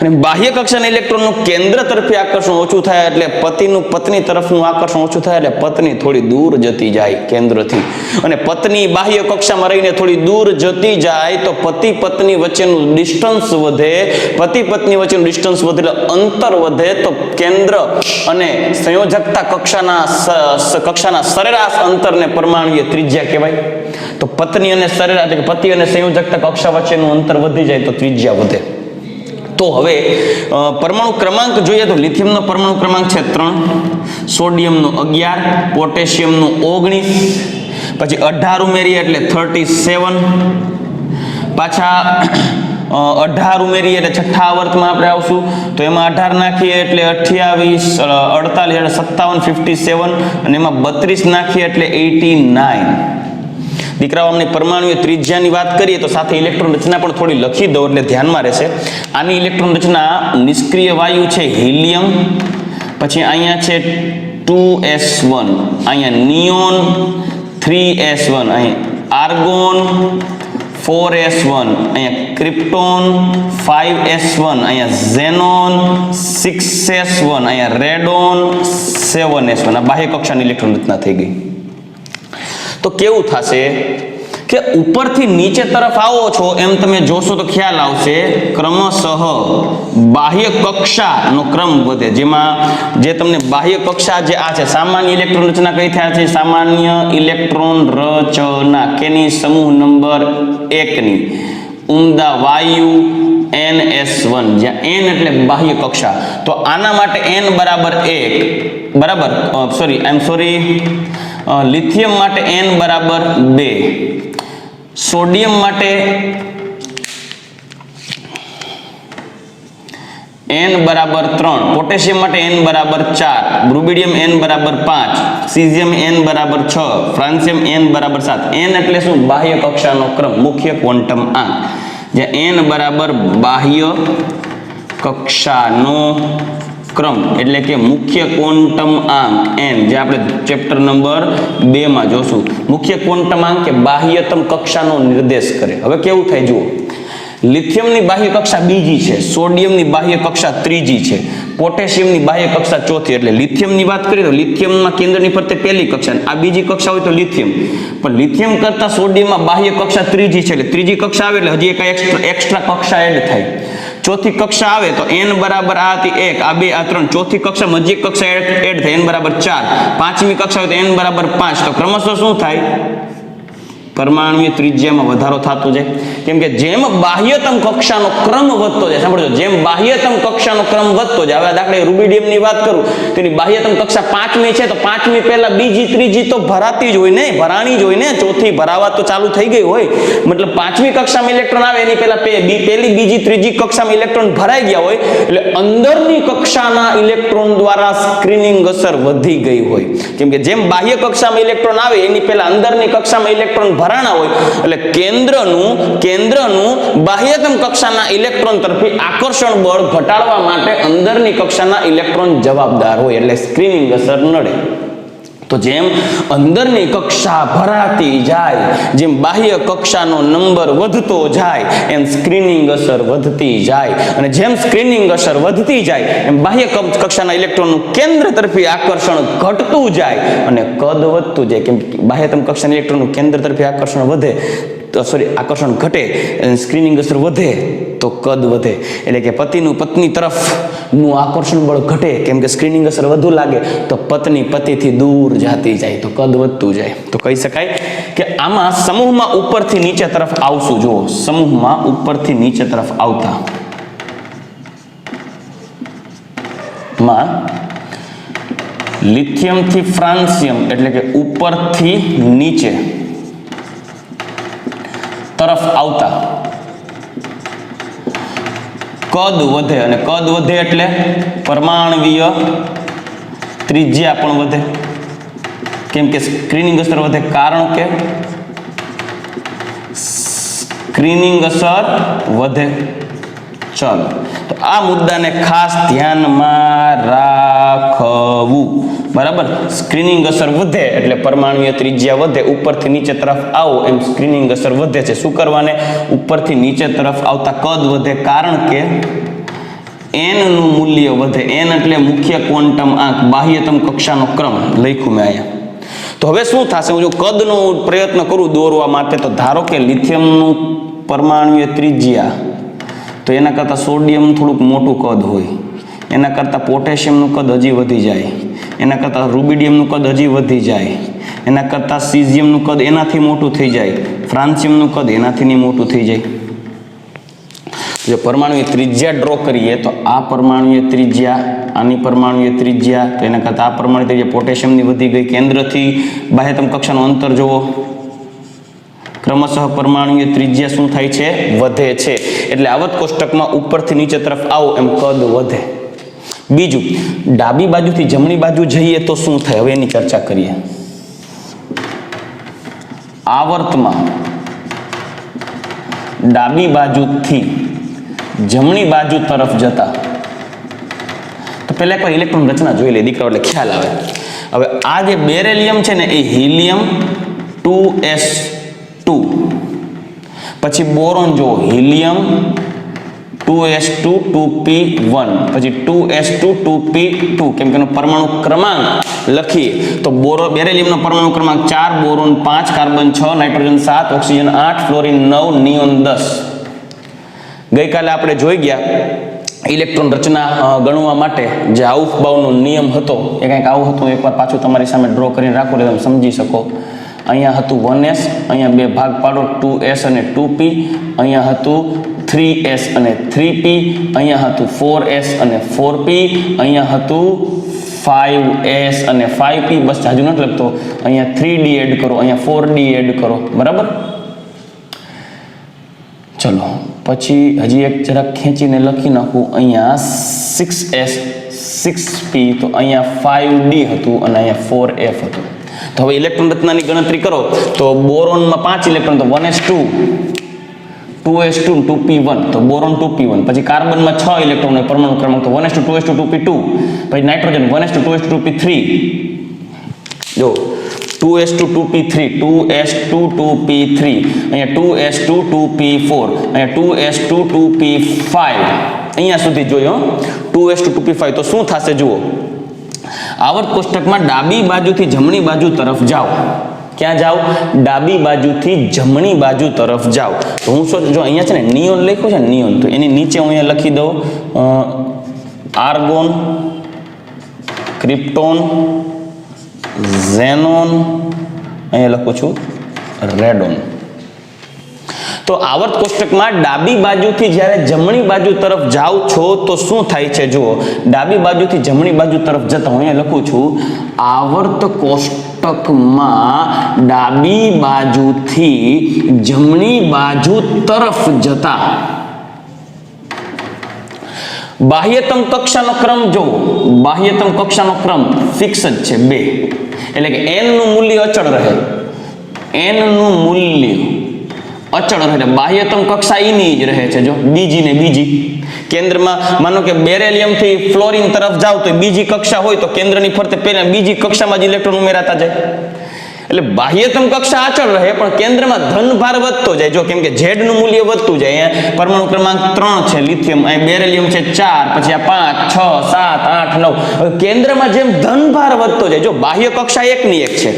અને બાહ્ય કક્ષાના ઇલેક્ટ્રોનનું કેન્દ્ર તરફી આકર્ષણ ઓછું થાય એટલે પતિનું પત્ની તરફનું આકર્ષણ ઓછું થાય એટલે પત્ની થોડી દૂર જતી જાય કેન્દ્રથી. અને પત્ની બાહ્ય કક્ષામાં રહીને થોડી દૂર જતી જાય તો પતિ પત્ની વચ્ચેનું ડિસ્ટન્સ વધે. પતિ પત્ની વચ્ચેનું ડિસ્ટન્સ વધે એટલે અંતર વધે. તો કેન્દ્ર અને સંયોજકતા કક્ષાના સરેરાશ અંતરને પરમાણ્વીય ત્રિજ્યા કહેવાય. તો પત્ની અને સરેરાશ, એટલે પતિ અને સંયોજકતા કક્ષા વચ્ચેનું અંતર વધી જાય તો ત્રિજ્યા વધે. તો હવે પરમાણુ ક્રમાંક જોઈએ તો લિથિયમનો પરમાણુ ક્રમાંક છે 3, સોડિયમનો 11, પોટેશિયમનો 19, પછી 18 ઉમેરીએ એટલે 37, પાછા 18 ઉમેરીએ એટલે છઠ્ઠા આવર્તમાં આપણે આવશું તો એમાં 18 નાખીએ એટલે 28, 48 એટલે 57, 57 અને એમાં 32 નાખીએ એટલે 89. દીકરાઓ, અમને પરમાણુય ત્રિજ્યાની વાત કરીએ તો સાથે ઇલેક્ટ્રોન રચના પણ થોડી લખી દો એટલે ધ્યાનમાં રહેશે. આની ઇલેક્ટ્રોન રચના નિષ્ક્રિય વાયુ છે હિલિયમ, પછી અહીંયા છે 2s1, અહીંયા નિયોન 3s1, અહીંયા આર્ગોન 4s1, અહીંયા ક્રિપ્ટોન 5s1, અહીંયા ઝેનોન 6s1, અહીંયા રેડોન 7s1. આ બાહ્ય કક્ષાની ઇલેક્ટ્રોન રચના થઈ ગઈ. તો કેવું થશે કે ઉપરથી નીચે તરફ આવો છો એમ તમે જોશો તો ખ્યાલ આવશે ક્રમશઃ બાહ્ય કક્ષાનો ક્રમ વધે. જેમાં જે તમને બાહ્ય કક્ષા જે આ છે સામાન્ય ઇલેક્ટ્રોન રચના કઈ થાય છે? સામાન્ય ઇલેક્ટ્રોન રચના કેની? સમૂહ નંબર 1 ની ઉમદા વાયુ NS1, જ્યાં n એટલે બાહ્ય કક્ષા. તો આના માટે n બરાબર 1 બરાબર, લિથિયમ માટે n બરાબર 2, સોડિયમ માટે n બરાબર 3, પોટેશિયમ માટે n બરાબર 4, રૂબિડિયમ n બરાબર 5, સીઝિયમ n બરાબર 6, ફ્રાન્સિયમ n બરાબર 7. n એટલે શું? બાહ્ય કક્ષાનો ક્રમ, મુખ્ય ક્વોન્ટમ આંક. જ્યાં n બરાબર બાહ્ય કક્ષાનો ક્રમ એટલે કે મુખ્ય ક્વોન્ટમ આંક n, જે આપણે ચેપ્ટર નંબર 2 માં જોશું. મુખ્ય ક્વોન્ટમ આંક કે બાહ્યતમ કક્ષાનો નિર્દેશ કરે. હવે કેવું થાય જુઓ, લિથિયમની બાહ્ય કક્ષા બીજી છે, સોડિયમની બાહ્ય કક્ષા ત્રીજી છે, પોટેશિયમની બાહ્ય કક્ષા ચોથી. એટલે લિથિયમની વાત કરીએ તો લિથિયમમાં કેન્દ્રની ફરતે પહેલી કક્ષા, આ બીજી કક્ષા હોય તો લિથિયમ. પણ લિથિયમ કરતા સોડિયમમાં બાહ્ય કક્ષા ત્રીજી છે, એટલે ત્રીજી કક્ષા આવે એટલે હજી એક એક્સ્ટ્રા કક્ષા એડ થાય. ચોથી કક્ષા આવે તો n બરાબર આ હતી 1, આ 2, આ 3. ચોથી કક્ષામાં હજી એક કક્ષા એડ થાય, n બરાબર 4. પાંચમી કક્ષા હોય તો n બરાબર 5. તો ક્રમશઃ શું થાય? પરમાણુય ત્રિજ્યામાં વધારો થતો જાય, કેમ કે જેમ બાહ્યતમ કક્ષાનો ક્રમ વધતો જાય, સાંભળજો, જેમ બાહ્યતમ કક્ષાનો ક્રમ વધતો જાય, હવે દાખલા રૂબિડિયમની વાત કરું તો એની બાહ્યતમ કક્ષા 5મી છે, તો 5મી પહેલા બીજી ત્રીજી તો ભરાતી જ હોય ને, ભરાણી જ હોય ને, ચોથી ભરાવા તો ચાલુ થઈ ગઈ હોય, મતલબ 5મી કક્ષામાં ઇલેક્ટ્રોન આવે એની પહેલા પહેલી બીજી ત્રીજી કક્ષામાં ઇલેક્ટ્રોન ભરાઈ ગયા હોય, એટલે અંદરની કક્ષાના ઇલેક્ટ્રોન દ્વારા સ્ક્રીનિંગ અસર વધી ગઈ હોય, કેમ કે જેમ બાહ્ય કક્ષામાં ઇલેક્ટ્રોન આવે એની પહેલા અંદરની કક્ષામાં ઇલેક્ટ્રોન ભરાણા હોય, એટલે કેન્દ્રનું બાહ્યતમ કક્ષાના ઇલેક્ટ્રોન તરફી આકર્ષણ બળ ઘટાડવા માટે અંદરની કક્ષાના ઇલેક્ટ્રોન જવાબદાર હોય, એટલે સ્ક્રીનિંગ અસર નડે. તો જેમ અંદરની કક્ષા ભરાતી જાય, જેમ બાહ્ય કક્ષાનો નંબર વધતો જાય, એમ સ્ક્રીનિંગ અસર વધતી જાય, અને જેમ સ્ક્રીનિંગ અસર વધતી જાય એમ બાહ્ય કક્ષાના ઇલેક્ટ્રોનનું કેન્દ્ર તરફી આકર્ષણ ઘટતું જાય અને કદ વધતું જાય, કેમ બાહ્યતમ કક્ષાના ઇલેક્ટ્રોનનું કેન્દ્ર તરફી આકર્ષણ વધે તો આકર્ષણ ઘટે, સ્ક્રીનિંગ અસર વધે તો કદ વધે, એટલે કે પતિનું પત્ની તરફનું આકર્ષણ બળ ઘટે, કેમ કે સ્ક્રીનિંગ અસર વધુ લાગે તો પત્ની પતિથી દૂર જતી જાય તો કદ વધતું જાય. તો કહી શકાય કે આમાં સમૂહમાં ઉપરથી નીચે તરફ આવશું, જુઓ સમૂહમાં ઉપરથી નીચે તરફ આવતા માં લિથિયમ થી ફ્રાન્સિયમ એટલે કે ઉપરથી નીચે તરફ આવતા કદ વધે, અને કદ વધે એટલે પરમાણવીય ત્રિજ્યા પણ વધે, કેમ કે સ્ક્રીનિંગ અસર વધે, કારણ કે સ્ક્રીનિંગ અસર વધે. ચાલો, તો આ મુદ્દાને ખાસ ધ્યાનમાં રાખવું, બરાબર. સ્ક્રીનિંગ અસર વધે એટલે પરમાણુય ત્રિજ્યા વધે, ઉપરથી નીચે તરફ આવો એમ સ્ક્રીનિંગ અસર વધે છે. શું કરવાને? ઉપરથી નીચે તરફ આવતા કદ વધે, કારણ કે n નું મૂલ્ય વધે. n એટલે મુખ્ય ક્વોન્ટમ આંક, બાહ્યતમ કક્ષાનો ક્રમ લખ્યું મેં અહીંયા. તો હવે શું થશે? હું જો કદનો પ્રયત્ન કરું દોરવા માટે, તો ધારો કે લિથિયમનું પરમાણુય ત્રિજ્યા, તો એના કરતાં સોડિયમનું થોડુંક મોટું કદ હોય, એના કરતાં પોટેશિયમનું કદ હજી વધી જાય, એના કરતાં રૂબિડિયમનું કદ હજી વધી જાય, એના કરતાં સીઝિયમનું કદ એનાથી મોટું થઈ જાય, ફ્રાન્સિયમનું કદ એનાથી મોટું થઈ જાય. જો પરમાણુય ત્રિજ્યા ડ્રો કરીએ તો આ પરમાણુય ત્રિજ્યા, આની પરમાણુય ત્રિજ્યા, તો એના કરતાં આ પરમાણુ ત્રિજ્યા પોટેશિયમની વધી ગઈ. કેન્દ્રથી બાહ્યતમ કક્ષાનું અંતર જુઓ, ક્રમશઃ પરમાણુય ત્રિજ્યા શું થાય છે? વધે છે. એટલે આવત કોષ્ટકમાં ઉપરથી નીચે તરફ આવો એમ કદ વધે. બીજું, ડાબી બાજુથી જમણી બાજુ જઈએ તો શું થાય? હવે એની ચર્ચા કરીએ. આવર્તમાં ડાબી બાજુથી જમણી બાજુ તરફ જતા, તો પહેલા એકવાર ઇલેક્ટ્રોન રચના જોઈ લે દીકરાઓ, એટલે ખ્યાલ આવે. હવે આ જે બેરેલિયમ છે ને એ હિલિયમ 2s2, પછી બોરોન જો હિલિયમ 2s2 2p1, પછી 2s2 2p2, કેમ કે એનો પરમાણુ ક્રમાંક લખીએ તો બેરેલિયમનો પરમાણુ ક્રમાંક 4, boron 5, carbon 6, nitrogen 7, oxygen 8, fluorine 9, neon 10. ગઈકાલે આપણે જોઈ ગયા ઇલેક્ટ્રોન રચના ગણવા માટે જે આઉફબાઉનો નિયમ હતો એ કંઈક આવું હતું. એકવાર પાછું તમારી સામે ડ્રો કરીને રાખો એટલે તમે સમજી શકો. અહીંયા હતું 1s, અહીંયા બે ભાગ પાડો 2s અને 2p, અહીંયા હતું 3s અને 3p, અહીંયા હતું 4s અને 4p, અહીંયા હતું 5s અને 5p. બસ જાજુ નથી લખતો, અહીંયા 3d એડ કરો, અહીંયા 4d એડ કરો, બરાબર. ચલો પછી હજી એક જરાક ખેંચીને લખી નાખું, અહીંયા 6s 6p, તો અહીંયા 5d હતું અને અહીંયા 4f હતું. તો હવે ઇલેક્ટ્રોન રચનાની ગણતરી કરો તો બોરોનમાં 5 ઇલેક્ટ્રોન, તો 1s2 2s2 2p1, તો બોરોન 2p1. પછી કાર્બનમાં 6 ઇલેક્ટ્રોન હોય પરમાણુ ક્રમાંક, તો 1s2 2s2 2p2. પછી નાઇટ્રોજન 1s2 2s2 2p3. જો 2s2 2p3, 2s2 2p3, અહીંયા 2s2 2p4, અહીંયા 2s2 2p5, અહીંયા સુધી જોયો 2s2 2p5. તો શું થશે જુઓ, આવર્ત કોષ્ટકમાં ડાબી બાજુથી જમણી બાજુ તરફ જાઓ. ક્યાં જાઓ? ડાબી બાજુથી જમણી બાજુ તરફ જાઓ. તો હું શું, જો અહીંયા છે ને નિયોન લખ્યું છે ને નિયોન, તો એની નીચે હું અહીંયા લખી દઉં આર્ગોન, ક્રિપ્ટોન, ઝેનોન, અહીંયા લખું છું રેડોન. તો આવર્ત કોષ્ટકમાં ડાબી બાજુથી જ્યારે જમણી બાજુ તરફ જાઓ છો તો શું થાય છે જુઓ. ડાબી બાજુથી જમણી બાજુ તરફ જતા હું અહીંયા લખું છું આવર્ત કોષ્ટકમાં ડાબી બાજુથી જમણી બાજુ તરફ જતા બાહ્યતમ કક્ષાનો ક્રમ જો બાહ્યતમ કક્ષાનો ક્રમ ફિક્સ જ છે 2, એટલે કે n નું મૂલ્ય અચળ રહે. n નું મૂલ્ય અચળ રહે. બાહ્યતમ કક્ષા એની જ રહે છે. જો બીજી ને બીજી કેન્દ્રમાં માનો કે બેરેલિયમ થી ફ્લોરિન તરફ જાવ તો બીજી કક્ષા હોય તો કેન્દ્રની ફરતે પહેલા બીજી કક્ષામાં જ ઇલેક્ટ્રોન ઉમેરાતા જાય. એટલે બાહ્યતમ કક્ષા અચળ રહે પણ કેન્દ્રમાં ધનભાર વધતો જાય. જો કેમ કે Z નું મૂલ્ય વધતું જાય. અહીંયા પરમાણુ ક્રમાંક 3 છે લિથિયમ, અહીં બેરેલિયમ છે 4, પછી આ 5, 6, 7, 8, 9. હવે કેન્દ્રમાં જેમ ધનભાર વધતો જાય. જો બાહ્ય કક્ષા એકની એક છે,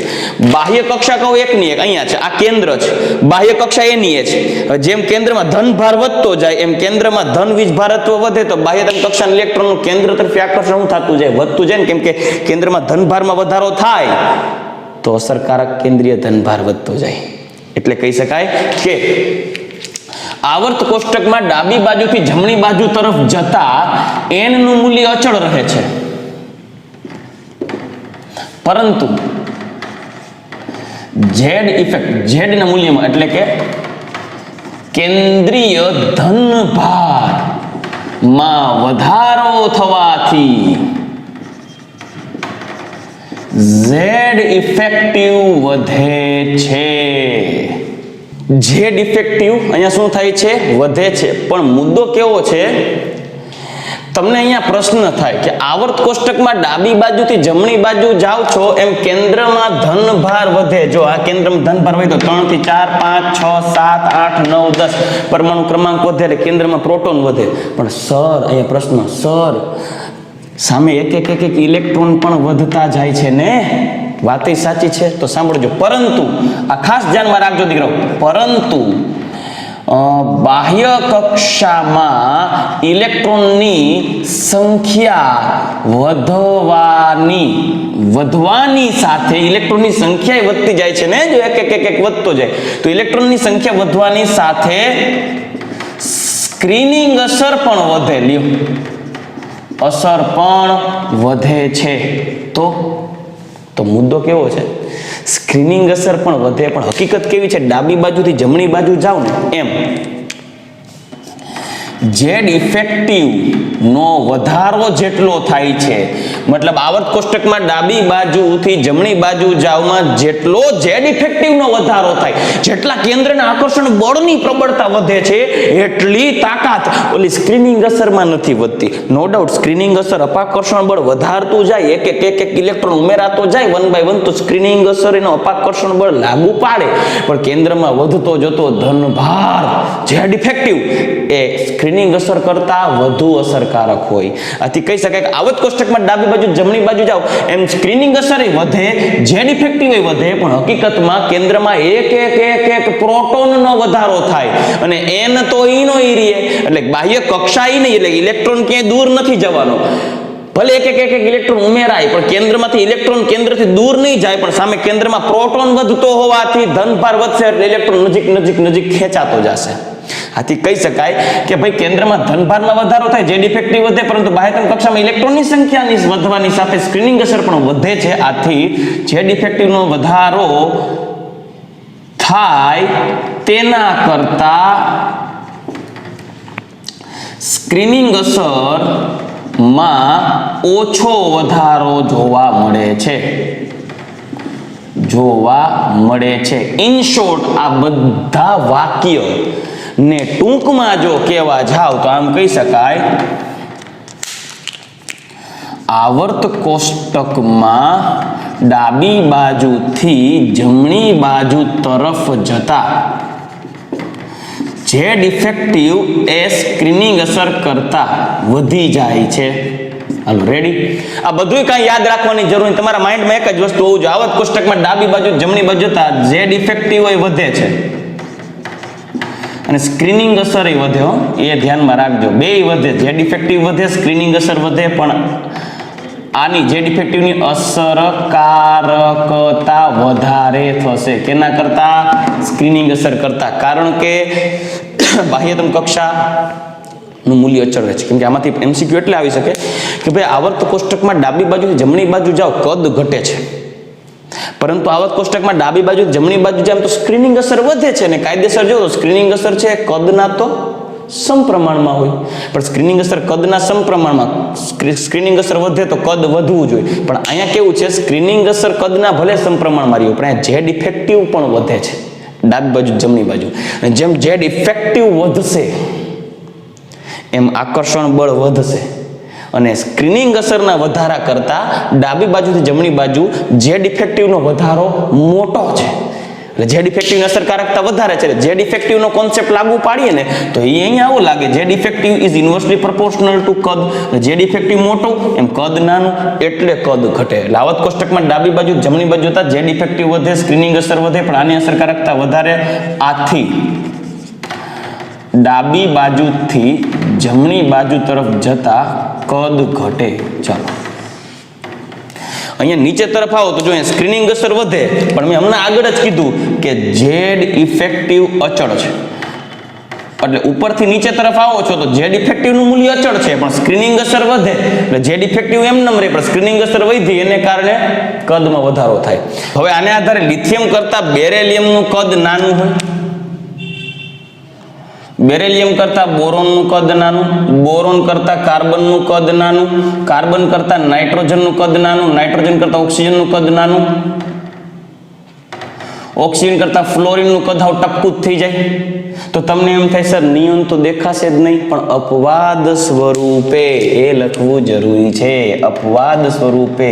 બાહ્ય કક્ષા કહું એકની એક અહીંયા છે, આ કેન્દ્ર છે, બાહ્ય કક્ષા એની એ છે. હવે જેમ કેન્દ્રમાં ધનભાર વધતો જાય એમ કેન્દ્રમાં ધન વીજભારત્વ વધે તો બાહ્યતમ કક્ષાના ઇલેક્ટ્રોનનું કેન્દ્ર તરફ આકર્ષણ થતું જાય, વધતું જાય ને. કેમ કે કેન્દ્રમાં ધનભારમાં વધારો થાય તો અસરકારક કેન્દ્રીય ધનભાર વધતો જાય. એટલે કહી શકાય કે આવર્ત કોષ્ટકમાં ડાબી બાજુથી જમણી બાજુ તરફ જતા n નું મૂલ્ય અચળ રહે છે, પરંતુ Z ઇફેક્ટ Z ના મૂલ્યમાં એટલે કે કેન્દ્રીય ધનભાર માં વધારો થવાથી Z ઇફેક્ટિવ વધે છે. Z ઇફેક્ટિવ અહીંયા શું થાય છે? વધે છે. પણ મુદ્દો કેવો છે? તમને અહીંયા પ્રશ્ન થાય કે આવર્ત કોષ્ટકમાં ડાબી બાજુથી જમણી બાજુ જાઓ છો એમ કેન્દ્રમાં ધનભાર વધે. જો આ કેન્દ્રમાં ધનભાર વધે તો 3 થી 4, 5, 6, 7, 8, 9, 10 પરમાણુ ક્રમાંક વધે એટલે કેન્દ્રમાં પ્રોટોન વધે. પણ સર અહીંયા પ્રશ્ન, સર સામે એક ઇલેક્ટ્રોન પણ વધતા જાય છે ને? વાત એ સાચી છે. તો સાંભળજો. પરંતુ આ ખાસ ધ્યાનમાં રાખજો દીકરાઓ, પરંતુ બાહ્ય કક્ષામાં ઇલેક્ટ્રોનની સંખ્યા વધવાની સાથે ઇલેક્ટ્રોનની સંખ્યા વધતી જાય છે ને. જો એક વધતો જાય તો ઇલેક્ટ્રોનની સંખ્યા વધવાની સાથે સ્ક્રીનિંગ અસર પણ વધે. લ્યો, અસર પણ વધે છે. તો મુદ્દો કેવો છે? સ્ક્રીનિંગ અસર પણ વધે. પણ હકીકત કેવી છે? ડાબી બાજુથી જમણી બાજુ જાવ ને એમ Z ઇફેક્ટિવ નો વધારો જેટલો થાય છે, મતલબ આવર્ત કોષ્ટકમાં ડાબી બાજુથી જમણી બાજુ જાવમાં જેટલો Z ઇફેક્ટિવ નો વધારો થાય, જેટલા કેન્દ્રના આકર્ષણ બળની પ્રબળતા વધે છે એટલી તાકાત ઓલી સ્ક્રીનિંગ અસરમાં નથી વધતી. નો ડાઉટ સ્ક્રીનિંગ અસર અપાકર્ષણ બળ વધારતું જાય, એક ઇલેક્ટ્રોન ઉમેરાતો જાય 1 by 1 તો સ્ક્રીનિંગ અસર એનો અપાકર્ષણ બળ લાગુ પાડે. પણ કેન્દ્રમાં વધતો જતો ધનભાર Z ઇફેક્ટિવ એ સ્ક્રીનિંગ અસર કરતા વધુ અસરકારક હોય. આથી કહી શકાય કે આવર્ત કોષ્ટકમાં ડાબી બાજુ જમણી બાજુ જાઓ એમ સ્ક્રીનિંગ અસર વધે, Z ઇફેક્ટિવ વધે, પણ હકીકતમાં કેન્દ્રમાં એક પ્રોટોનનો વધારો થાય અને n તો ઈનો ઈ રહે. એટલે બાહ્ય કક્ષા ઈ નહીં, એટલે ઇલેક્ટ્રોન ક્યાંય દૂર નથી જવાનો. ભલે એક ઇલેક્ટ્રોન ઉમેરાય પણ કેન્દ્રમાંથી ઇલેક્ટ્રોન કેન્દ્રથી દૂર નહીં જાય, પણ સામે કેન્દ્રમાં પ્રોટોન વધતો હોવાથી ધનભાર વધશે એટલે ઇલેક્ટ્રોન નજીક ખેંચાતો જશે. આથી કહી શકાય કે ભાઈ કેન્દ્રમાં ધનભારમાં વધારો થાય, Z ઇફેક્ટિવ વધે, પરંતુ બાહ્યતમ કક્ષામાં ઇલેક્ટ્રોનની સંખ્યાની વધવાની સાથે સ્ક્રીનિંગ અસર પણ વધે છે. આથી Z ઇફેક્ટિવનો વધારો થાય તેના કરતા સ્ક્રીનિંગ અસરમાં ઓછો વધારો જોવા મળે છે. ઇન શોર્ટ, આ બધા વાક્ય ને ટૂંકમાં જો કહેવા જાવ તો આમ કહી શકાય આવર્ત કોષ્ટકમાં ડાબી બાજુથી જમણી બાજુ તરફ જતા Z ઇફેક્ટિવ એ સ્ક્રીનિંગ અસર કરતા વધી જાય છે. હાલો રેડી? આ બધું કાંઈ યાદ રાખવાની જરૂર નથી. તમારા માઇન્ડમાં એક જ વસ્તુ હોવું જોઈએ, આવર્ત કોષ્ટકમાં ડાબી બાજુ જમણી બાજુ જતા Z ઇફેક્ટિવ વધે છે અને સ્ક્રીનિંગ અસર વધે. એ ધ્યાનમાં રાખજો, બે વધે. Z ઇફેક્ટિવ વધે, સ્ક્રીનિંગ અસર વધે, પણ આની Z ઇફેક્ટિવની અસરકારકતા વધારે થશે કેના કરતા? સ્ક્રીનિંગ અસર કરતા. કારણ કે બાહ્યતમ કક્ષા નું મૂલ્ય અચળ રહે છે. કેમ કે આમાંથી MCQ એટલે આવી શકે કે ભાઈ આવર્ત કોષ્ટકમાં ડાબી બાજુથી જમણી બાજુ જાઓ કદ ઘટે છે, પરંતુ આવર્ત કોષ્ટકમાં ડાબી બાજુ જમણી બાજુ જાવ તો સ્ક્રીનિંગ અસર વધે છે. અને કાયદેસર જો સ્ક્રીનિંગ અસર છે કદના તો સમપ્રમાણમાં હોય, પણ સ્ક્રીનિંગ અસર કદના સમપ્રમાણમાં, સ્ક્રીનિંગ અસર વધે તો કદ વધવું જોઈએ. પણ અહીંયા કેવું છે, સ્ક્રીનિંગ અસર કદના ભલે સમપ્રમાણમાં રહ્યું પણ અહીંયા Z ઇફેક્ટિવ પણ વધે છે ડાબી બાજુ જમણી બાજુ. અને જેમ Z ઇફેક્ટિવ વધશે એમ આકર્ષણ બળ વધશે. અને સ્ક્રીનિંગ અસરના વધારા કરતા ડાબી બાજુથી જમણી બાજુ Z ઇફેક્ટિવનો વધારો મોટો છે. એટલે Z ઇફેક્ટિવની અસરકારકતા વધારે છે. Z ઇફેક્ટિવનો કોન્સેપ્ટ લાગુ પાડીએ ને તો એ અહીંયા આવું લાગે, Z effective is inversely proportional to કદ. Z ઇફેક્ટિવ મોટો એમ કદ નાનું એટલે કદ ઘટે. એટલે આવત કોષ્ટકમાં ડાબી બાજુ જમણી બાજુ જતા Z ઇફેક્ટિવ વધે, સ્ક્રીનિંગ અસર વધે, પણ આની અસરકારકતા વધારે. આથી ડાબી બાજુથી જમણી બાજુ તરફ જતા કદ ઘટે. ચાલો અહીંયા નીચે તરફ આવો તો જો અહીંયા સ્ક્રીનિંગ અસર વધે, પણ મેં હમણાં આગળ જ કીધું કે Z ઇફેક્ટિવ અચળ છે. એટલે ઉપરથી નીચે તરફ આવો છો તો Z ઇફેક્ટિવ નું મૂલ્ય અચળ છે, પણ સ્ક્રીનિંગ અસર વધે એટલે Z ઇફેક્ટિવ એમ નમ રહે, પણ સ્ક્રીનિંગ અસર વધી એને કારણે કદમાં વધારો થાય. હવે આને આધારે લિથિયમ કરતા બેરેલિયમ નું કદ નાનું હોય, બેરેલિયમ કરતા બોરોનનું કદ નાનું, બોરોન કરતા કાર્બનનું કદ નાનું, કાર્બન કરતા નાઇટ્રોજનનું કદ નાનું, નાઇટ્રોજન કરતા ઓક્સિજનનું કદ નાનું, ઓક્સિજન કરતા ફ્લોરિનનું કદ હાવ ટપકું જ થઈ જાય. તો તમને એમ થાય સર નિયોન તો દેખાશે જ નહીં, પણ અપવાદ સ્વરૂપે એ લખવું જરૂરી છે. અપવાદ સ્વરૂપે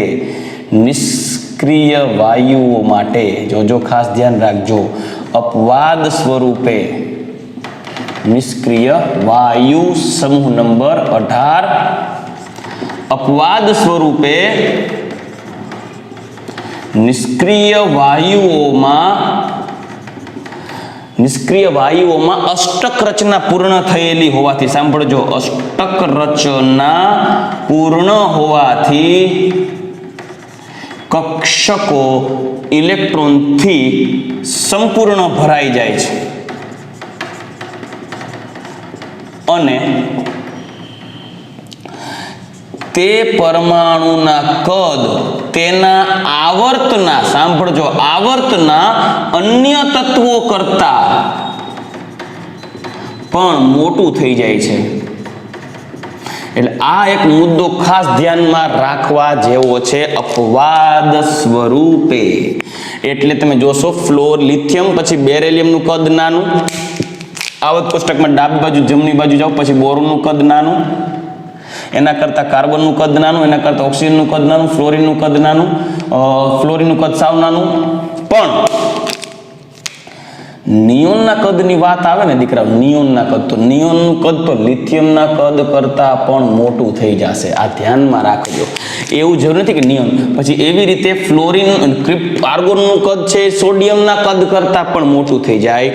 નિષ્ક્રિય વાયુઓ માટે જો ખાસ ધ્યાન રાખજો, અપવાદ સ્વરૂપે નિષ્ક્રિય વાયુ સમૂહ નંબર 18 અપવાદ સ્વરૂપે નિષ્ક્રિય વાયુઓમાં અષ્ટક રચના પૂર્ણ થયેલી હોવાથી, સાંભળજો, અષ્ટક રચના પૂર્ણ હોવાથી કક્ષકો ઇલેક્ટ્રોનથી સંપૂર્ણ ભરાઈ જાય છે અને તે પરમાણુના કદ તેના આવર્તના, સાંભળજો, આવર્તના અન્ય તત્વો કરતા પણ મોટું થઈ જાય છે. એટલે આ એક મુદ્દો ખાસ ધ્યાનમાં રાખવા જેવો છે, અપવાદ સ્વરૂપે. એટલે તમે જોશો લિથિયમ પછી બેરેલિયમ નું કદ નાનું, આવત કોષ્ટકમાં ડાબી બાજુ જમણી બાજુ જાઓ પછી બોરોનનું કદ નાનું, એના કરતા કાર્બનનું કદ નાનું, એના કરતા ઓક્સિજનનું કદ નાનું, ફ્લોરિનનું કદ નાનું, ફ્લોરિનનું કદ સાવ નાનું. પણ નિયોનના કદની વાત આવે ને દીકરા, નિયોનના કદ, તો નિયોનનું કદ તો લિથિયમના કદ કરતા પણ મોટું થઈ જશે. આ ધ્યાનમાં રાખજો. એવું જરૂર નથી કે નિયોન પછી એવી રીતે ફ્લોરિન આર્ગોનનું કદ છે સોડિયમના કદ કરતા પણ મોટું થઈ જાય,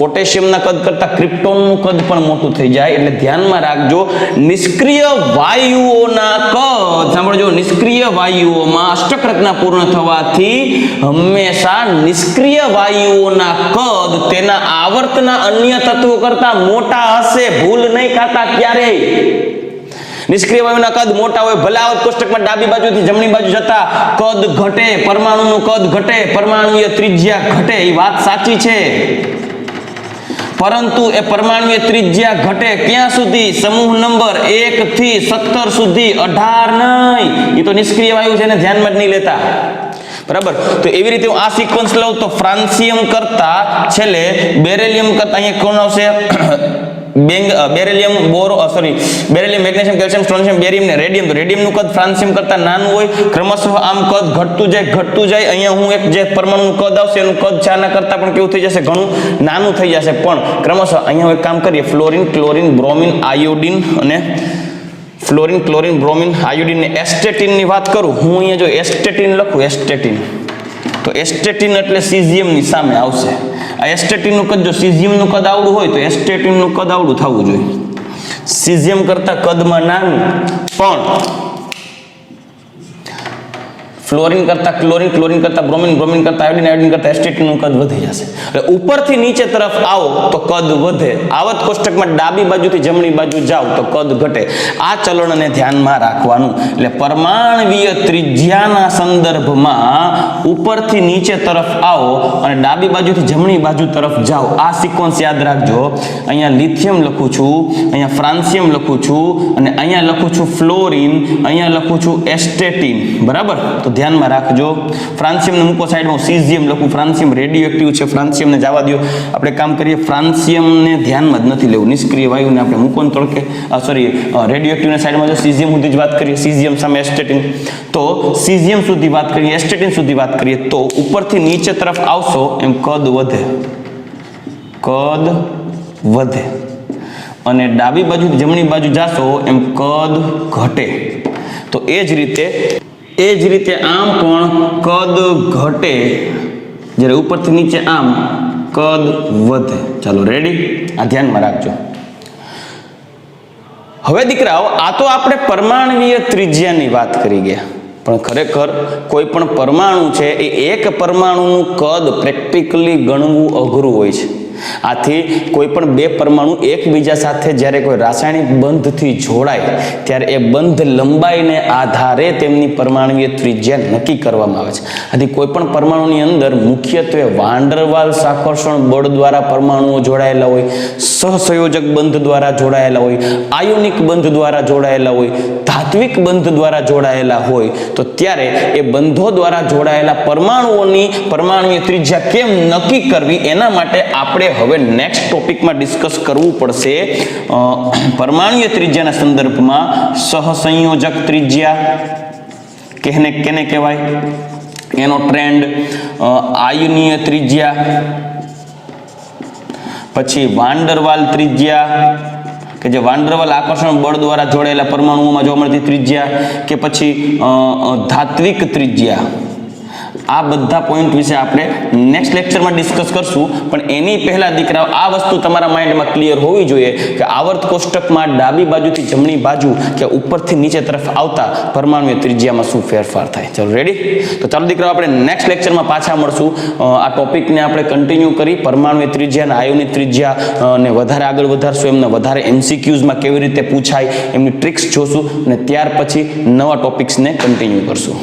પોટેશિયમના કદ કરતા ક્રિપ્ટોનનું કદ પણ મોટું થઈ જાય. એટલે ધ્યાનમાં રાખજો, નિષ્ક્રિય વાયુઓના કદ, સાંભળજો, નિષ્ક્રિય વાયુઓમાં અષ્ટક રચના પૂર્ણ થવાથી હંમેશા નિષ્ક્રિય વાયુઓના કદ તેના આવર્તના અન્ય તત્વો કરતા મોટા હશે. ભૂલ નહીં ખાતા ક્યારેય. નિષ્ક્રિય વાયુના કદ મોટા હોય, ભલે આવત કોષ્ટકમાં ડાબી બાજુથી જમણી બાજુ જતા કદ ઘટે, પરમાણુનું કદ ઘટે, પરમાણુય ત્રિજ્યા ઘટે, એ વાત સાચી છે. પરંતુ એ પરમાણુય ત્રિજ્યા ઘટે ક્યાં સુધી? સમૂહ નંબર 1 થી 17 સુધી, 18 નહીં. એ તો નિષ્ક્રિય વાયુ છે ને ધ્યાનમાં જ નહીં લેતા. બરાબર. તો એવી રીતે હું આ સિક્વન્સ લઉં તો ફ્રાન્સિયમ કરતા છેલ્લે બેરેલિયમ કરતા અહીંયા કોણ આવશે? Beryllium, beryllium, magnesium, calcium, strontium, barium ને રેડિયમ. તો રેડિયમનું કદ ફ્રાન્સિયમ કરતા નાનું હોય, ક્રમશઃ આમ કદ ઘટતું જાય. અહીંયા હું એક જે પરમાણુનું કદ આવશે એનું કદ ચાના કરતા પણ કેવું થઈ જશે? ઘણું નાનું થઈ જશે. પણ ક્રમશઃ અહીંયા હું એક કામ કરીએ, ફ્લોરિન, ક્લોરિન, બ્રોમિન, આયોડિન અને ફ્લોરિન, ક્લોરિન, બ્રોમિન, આયોડિન ને એસ્ટેટિન ની વાત કરું. હું અહીંયા જો એસ્ટેટિન લખું, એસ્ટેટિન, તો એસ્ટેટિન એટલે સીઝિયમ ની સામે આવશે. આ એસ્ટેટિન નું કદ જો સીઝિયમ નું કદ આવડું હોય તો એસ્ટેટિન નું કદ આવડું થવું જોઈએ. સીઝિયમ કરતા કદમાં નાનું, પણ ફ્લોરિન કરતા ક્લોરિન, ક્લોરિન કરતા બ્રોમિન, બ્રોમિન કરતા આયોડિન, આયોડિન કરતા એસ્ટેટિનનું કદ વધી જશે. એટલે ઉપરથી નીચે તરફ આવો તો કદ વધે. આવત કોષ્ટકમાં ડાબી બાજુથી જમણી બાજુ જાઓ તો કદ ઘટે. આ ચલણને ધ્યાનમાં રાખવાનું. એટલે પરમાણવીય ત્રિજ્યાના સંદર્ભમાં ઉપરથી નીચે તરફ આવો અને ડાબી બાજુથી જમણી બાજુ તરફ જાઓ. આ સિક્વન્સ યાદ રાખજો. અહીંયા લિથિયમ લખું છું, અહીંયા ફ્રાન્સિયમ લખું છું અને અહીંયા લખું છું ફ્લોરિન, અહીંયા લખું છું એસ્ટેટિન. બરાબર? તો ધ્યાનમાં રાખજો. ફ્રાન્સિયમને મૂકો સાઈડમાં, સીઝિયમ લખું. ફ્રાન્સિયમ રેડિયો એક્ટિવ છે, ફ્રાન્સિયમને જવા દો. આપણે કામ કરીએ ફ્રાન્સિયમને ધ્યાનમાં જ નથી લેવું. નિષ્ક્રિય વાયુને આપણે મૂકો ને તળકે, સોરી રેડિયો એક્ટિવને સાઈડમાં જો સીઝિયમ સુધી જ વાત કરીએ, સીઝિયમ સામે એસ્ટેટિન. તો સીઝિયમ સુધી વાત કરીએ, એસ્ટેટિન સુધી વાત કરીએ તો ઉપરથી નીચે તરફ આવશો એમ કદ વધે, કદ વધે. અને ડાબી બાજુ જમણી બાજુ જાશો એમ કદ ઘટે. તો એ જ રીતે આમ પણ કદ ઘટે, જ્યારે ઉપરથી નીચે આમ કદ વધે. ચાલો રેડી? આ ધ્યાનમાં રાખજો. હવે દીકરાઓ, આ તો આપણે પરમાણવીય ત્રિજ્યાની વાત કરી ગયા, પણ ખરેખર કોઈ પણ પરમાણુ છે એ એક પરમાણુનું કદ પ્રેક્ટિકલી ગણવું અઘરું હોય છે. આથી કોઈ પણ બે પરમાણુ એકબીજા સાથે જ્યારે કોઈ રાસાયણિક બંધથી જોડાય ત્યારે એ બંધ લંબાઈને આધારે તેમની પરમાણવીય ત્રિજ્યા નક્કી કરવામાં આવે છે. આથી કોઈ પણ પરમાણુની અંદર મુખ્યત્વે વાન ડર વાલ્સ આકર્ષણ બળ દ્વારા પરમાણુઓ જોડાયેલા હોય, સહસંયોજક બંધ દ્વારા જોડાયેલા હોય, આયોનિક બંધ દ્વારા જોડાયેલા હોય, ધાત્વિક બંધ દ્વારા જોડાયેલા હોય, તો ત્યારે એ બંધો દ્વારા જોડાયેલા પરમાણુઓની પરમાણુય ત્રિજ્યા કેમ નક્કી કરવી એના માટે આપણે હવે નેક્સ્ટ ટોપિકમાં ડિસ્કસ કરવું પડશે. પરમાણુય ત્રિજ્યાના સંદર્ભમાં સહસંયોજક ત્રિજ્યા કેને કહેવાય, એનો ટ્રેન્ડ, આયનીય ત્રિજ્યા, પછી વાન ડર વાલ ત્રિજ્યા કે જે વાન ડર વાલ આકર્ષણ બળ દ્વારા જોડાયેલા પરમાણુઓમાં જોવા મળતી ત્રિજ્યા, કે પછી ધાત્વિક ત્રિજ્યા. આ બધા પોઈન્ટ વિશે આપણે નેક્સ્ટ લેક્ચરમાં ડિસ્કસ કરશું. પણ એની પહેલા દીકરાઓ આ વસ્તુ તમારા માઇન્ડમાં ક્લિયર હોવી જોઈએ કે આવર્ત કોષ્ટકમાં ડાબી બાજુથી જમણી બાજુ કે ઉપરથી નીચે તરફ આવતા પરમાણુય ત્રિજ્યામાં શું ફેરફાર થાય. ચાલો રેડી? તો ચાલો દીકરાઓ, આપણે નેક્સ્ટ લેક્ચરમાં પાછા મળશું. આ ટોપિકને આપણે કન્ટિન્યુ કરી પરમાણુય ત્રિજ્યા અને આયોનિક ત્રિજ્યા ને વધારે આગળ વધારશું. એમને વધારે MCQsમાં કેવી રીતે પૂછાય એમની ટ્રિક્સ જોશું અને ત્યાર પછી નવા ટોપિક્સને કન્ટિન્યુ કરશું.